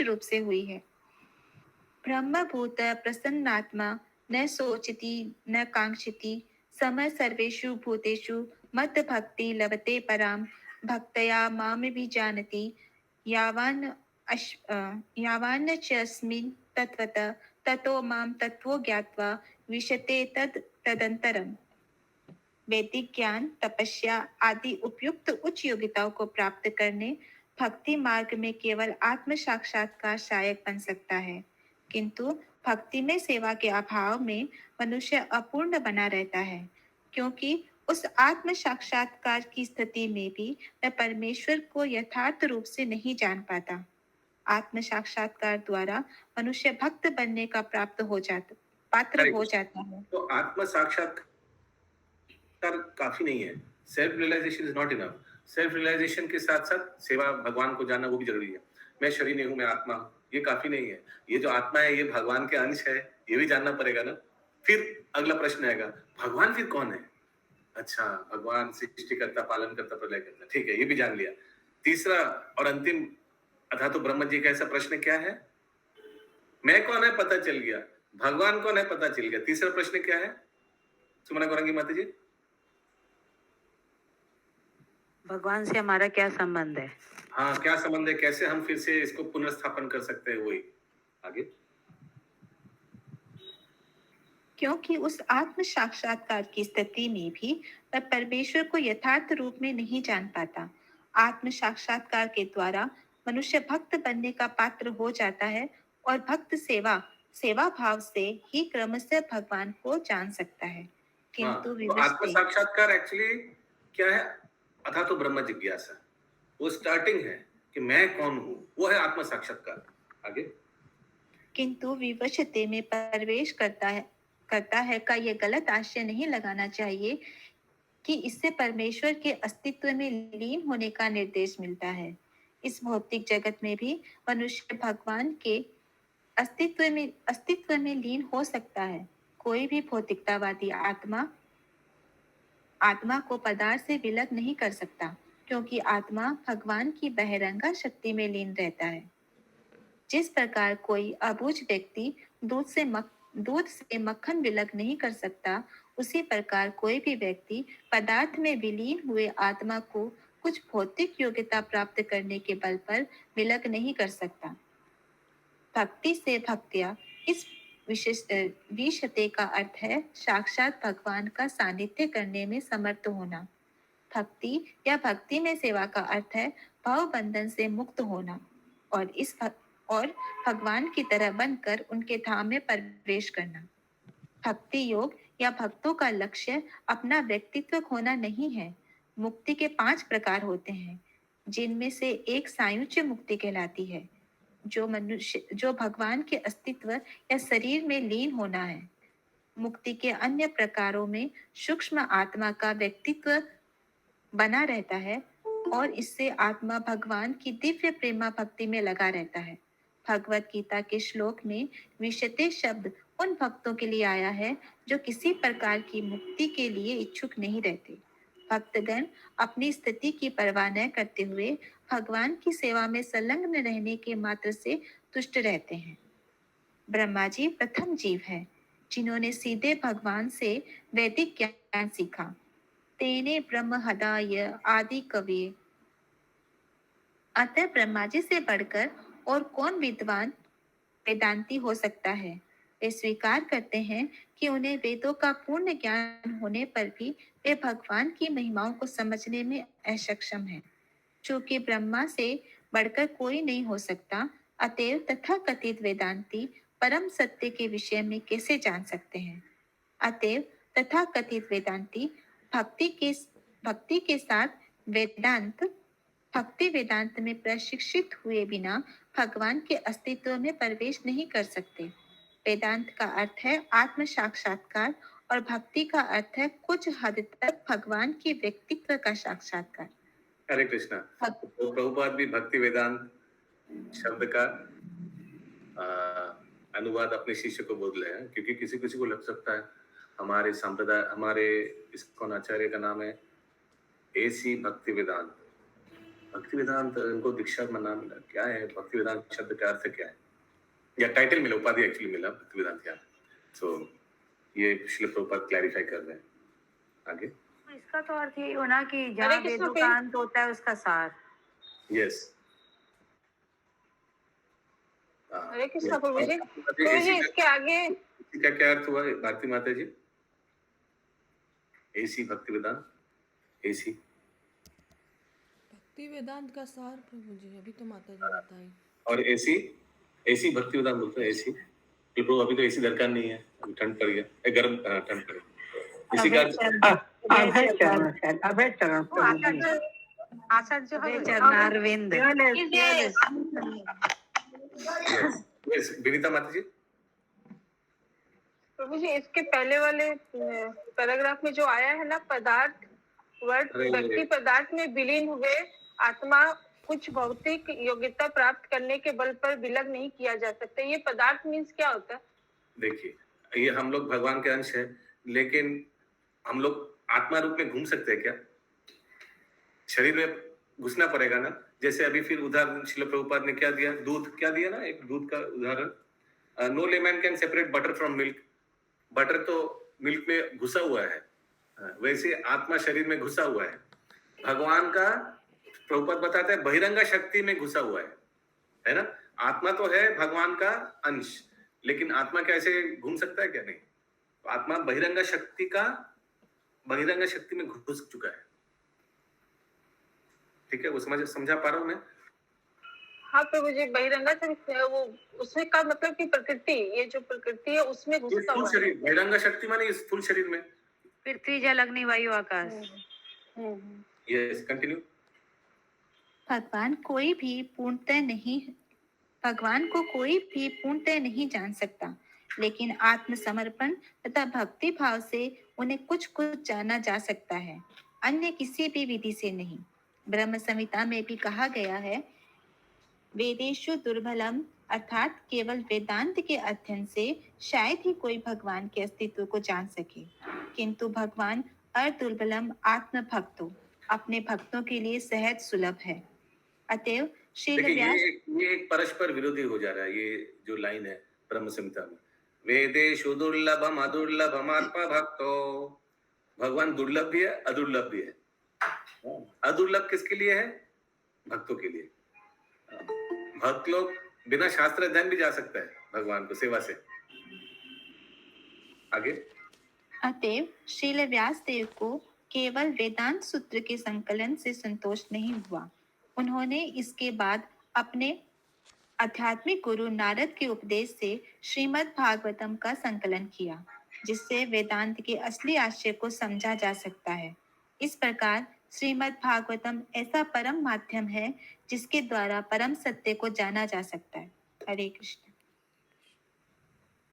रूप से हुई है। ब्रह्मभूत प्रसन्नात्मा न सोचति न कांक्षति समय सर्वेषु भूतेषु मद भक्ति लभते परां भक्तया माम भी जानति यावान्न च अस्मिन् तत्वतः ततो माम तत्वो ज्ञात्वा विशते तदंतरम। वैदिक ज्ञान, तपस्या आदि उपयुक्त उच्च योग्यताओं को प्राप्त करने भक्ति मार्ग में केवल आत्म साक्षात्कार सहायक बन सकता है, किंतु भक्ति में सेवा के अभाव में मनुष्य अपूर्ण बना रहता है, क्योंकि उस आत्म साक्षात्कार की स्थिति में भी वह परमेश्वर को यथार्थ रूप से नहीं जान पाता। आत्म साक्षात्कार द्वारा मनुष्य भक्त बनने का पात्र हो जाता है। तो आत्म साक्षात्कार काफी नहीं है। Self realization is not enough. Self realization के साथ साथ सेवा, भगवान को जानना, वो भी जरूरी है। मैं शरीर नहीं हूँ, मैं आत्मा हूँ, ये काफी नहीं है। ये जो आत्मा है ये भगवान के अंश है, ये भी जानना पड़ेगा ना। फिर अगला प्रश्न आएगा, भगवान फिर कौन है? अच्छा, भगवान सृष्टिकर्ता, पालन करता, प्रलय करता, ठीक है, ये भी जान लिया। तीसरा और अंतिम अथा तो ब्रह्म जी का ऐसा प्रश्न क्या है? मैं कौन है पता चल गया, भगवान कौन है पता चल गया, तीसरा प्रश्न क्या है? सुमना गौरंगी माता जी। भगवान से हमारा क्या संबंध है? हाँ, क्या संबंध है, कैसे हम फिर से इसको पुनर्स्थापन कर सकते हैं, वही आगे। क्योंकि उस आत्म साक्षात्कार की स्थिति में भी वह परमेश्वर को यथार्थ रूप में नहीं जान पाता। आत्म साक्षात्कार के द्वारा मनुष्य भक्त बनने का पात्र हो जाता है और भक्त सेवा भाव से ही क्रमशः भगवान को जान सकता है। किंतु तो आत्म साक्षात्कार एक्चुअली क्या है? अथा तो ब्रह्म जिज्ञासा, वो स्टार्टिंग है कि मैं कौन हूँ, वो है आत्म साक्षात्कार। आगे। किंतु विवशते में प्रवेश करता है का यह गलत आशय नहीं लगाना चाहिए कि इससे परमेश्वर के अस्तित्व में लीन होने का निर्देश मिलता है। इस भौतिक जगत में भी मनुष्य भगवान के अस्तित्व में लीन हो सकता है। कोई भी भौतिकतावादी आत्मा को पदार्थ से विलग नहीं कर सकता, क्योंकि आत्मा भगवान की बहिरंगा शक्ति में लीन रहता है। जिस प्रकार कोई अबूझ व्यक्ति दूध से मक्खन विलग नहीं कर सकता, उसी प्रकार कोई भी व्यक्ति पदार्थ में विलीन हुए आत्मा को कुछ भौतिक योग्यता प्राप्त करने के बल पर विलग नहीं कर सकता। भक्ति से भक्त्या इस विशते का अर्थ है साक्षात भगवान का सानिध्य करने में समर्थ होना। भक्ति या भक्ति में सेवा का अर्थ है भाव बंधन से मुक्त होना और भगवान की तरह बनकर उनके धाम में प्रवेश करना। भक्ति योग या भक्तों का लक्ष्य अपना व्यक्तित्व खोना नहीं है। मुक्ति के 5 प्रकार होते हैं, जिनमें से एक सायुज्य मुक्ति कहलाती है, जो भगवान के अस्तित्व या शरीर में लीन होना है। मुक्ति के अन्य प्रकारों में सूक्ष्म आत्मा का व्यक्तित्व बना रहता है और इससे आत्मा भगवान की दिव्य प्रेमा भक्ति में लगा रहता है। भगवत गीता के श्लोक में विशते शब्द उन भक्तों के लिए आया है जो किसी प्रकार की मुक्ति के लिए इच्छुक नहीं रहते। भक्तगण अपनी स्थिति की परवाह न करते हुए भगवान की सेवा में संलग्न रहने के मात्र से तुष्ट रहते हैं। ब्रह्मा जी प्रथम जीव है जिन्होंने सीधे भगवान से वैदिक ज्ञान सीखा। तेने ब्रह्म हदाय आदि कवि। अतः ब्रह्मा जी से बढ़कर और कौन विद्वान वेदांती हो सकता है। वे स्वीकार करते हैं कि उन्हें वेदों का पूर्ण ज्ञान होने पर भी वे भगवान की महिमाओं को समझने में असक्षम हैं। चूंकि ब्रह्मा से बढ़कर कोई नहीं हो सकता, अतएव तथाकथित वेदांती परम सत्य के विषय में कैसे जान सकते हैं। अतएव तथाकथित वेदांती भक्ति के साथ भक्ति वेदांत में प्रशिक्षित हुए बिना भगवान के अस्तित्व में प्रवेश नहीं कर सकते। वेदांत का अर्थ है आत्म साक्षात्कार और भक्ति का अर्थ है कुछ हद तक भगवान की व्यक्तित्व का साक्षात्कार। हरे कृष्णा। तो प्रभुपाद भी भक्ति वेदांत शब्द का अनुवाद अपने शिष्य को बोल रहे हैं, क्योंकि किसी को लग सकता है हमारे संप्रदाय, हमारे इस्कॉन आचार्य का नाम है एसी भक्ति वेदांत। भक्ति वेदांत उनको दीक्षा में नाम मिला, क्या है भक्ति वेदांत शब्द का अर्थ क्या है, या टाइटल मिला, उपाधि एक्चुअली मिला भक्ति वेदांत क्या। सो ये श्रील प्रभुपाद क्लैरिफाई कर रहे हैं। आगे इसका तो अर्थ यही होना कि जहाँ वेदों का अंत होता है उसका सार। यस। हरे कृष्ण प्रभु जी। प्रभु जी इसके आगे इसका क्या अर्थ हुआ भारती माता जी? एसी भक्ति वेदांत, एसी भक्ति वेदांत का सार प्रभु जी अभी तो माता जी बताई। और एसी भक्ति वेदांत बोलते हैं। एसी प्रभु अभी तो एसी दरकार नहीं है, अभी ठंड पड़ गया, गर्म ठंड पड़ गया। इसी का अभय चरण आचार्य चरणारविंद। विनीता माता जी। प्रभु जी इसके पहले वाले पैराग्राफ में जो आया है ना, पदार्थ वर्ड व्यक्ति पदार्थ में विलीन हुए आत्मा कुछ भौतिक योग्यता प्राप्त करने के बल पर विलग नहीं किया जा सकता। ये पदार्थ मीन्स क्या होता है? देखिए ये हम लोग भगवान के अंश है, लेकिन हम लोग आत्मा रूप में घूम सकते हैं क्या? शरीर में घुसना पड़ेगा ना। जैसे अभी फिर उदाहरण श्रील प्रभुपाद ने क्या दिया, दूध क्या दिया ना, एक दूध का उदाहरण, no layman can separate butter from milk. Butter तो मिल्क में घुसा हुआ है, वैसे आत्मा शरीर में घुसा हुआ है। भगवान का प्रभुपाद बताते हैं बहिरंगा शक्ति में घुसा हुआ है ना। आत्मा तो है भगवान का अंश, लेकिन आत्मा कैसे घूम सकता है क्या? नहीं। तो आत्मा बहिरंगा शक्ति में घुस चुका है। ठीक है, वो समझा पा रहा हूं मैं? हाँ प्रभु जी, बहिरंगा से वो उसमें का मतलब कि प्रकृति, ये जो प्रकृति है उसमें घुसता हुआ है। बहिरंगा शक्ति माने इस स्थूल शरीर में पृथ्वी जल अग्नि वायु आकाश। Yes, continue. भगवान को कोई भी पूर्णतः नहीं जान सकता, लेकिन आत्मसमर्पण तथा भक्ति भाव से उन्हें कुछ कुछ जाना जा सकता है, अन्य किसी भी विधि से नहीं। ब्रह्म संहिता में भी कहा गया है, वेदेषु दुर्बलम, अर्थात केवल वेदांत के अध्ययन से शायद ही कोई भगवान के अस्तित्व को जान सके, किंतु भगवान अर्दुर्बलम आत्मभक्तो, अपने भक्तों के लिए सहज सुलभ है। अतएव श्रील व्यास, ये एक परस्पर विरोधी हो जा रहा है। ये जो लाइन है ब्रह्म संहिता में, वेदेषु दुर्लभम अदुर्लभम आत्मा भक्तो, भगवान दुर्लभ भी है अदुर्लभ भी है। अदुर्लभ किसके लिए है? भक्तों के लिए। भक्त लोग बिना शास्त्र अध्ययन भी जा सकता है भगवान को सेवा से। आगे। अतएव श्रील व्यास देव को केवल वेदांत सूत्र के संकलन से संतोष नहीं हुआ। उन्होंने इसके बाद अपने आध्यात्मिक गुरु नारद के उपदेश से श्रीमद् भागवतम का संकलन किया, जिससे वेदांत के असली आशय को समझा जा सकता है। इस प्रकार श्रीमद् भागवतम ऐसा परम माध्यम है जिसके द्वारा परम सत्य को जाना जा सकता है। हरे कृष्ण।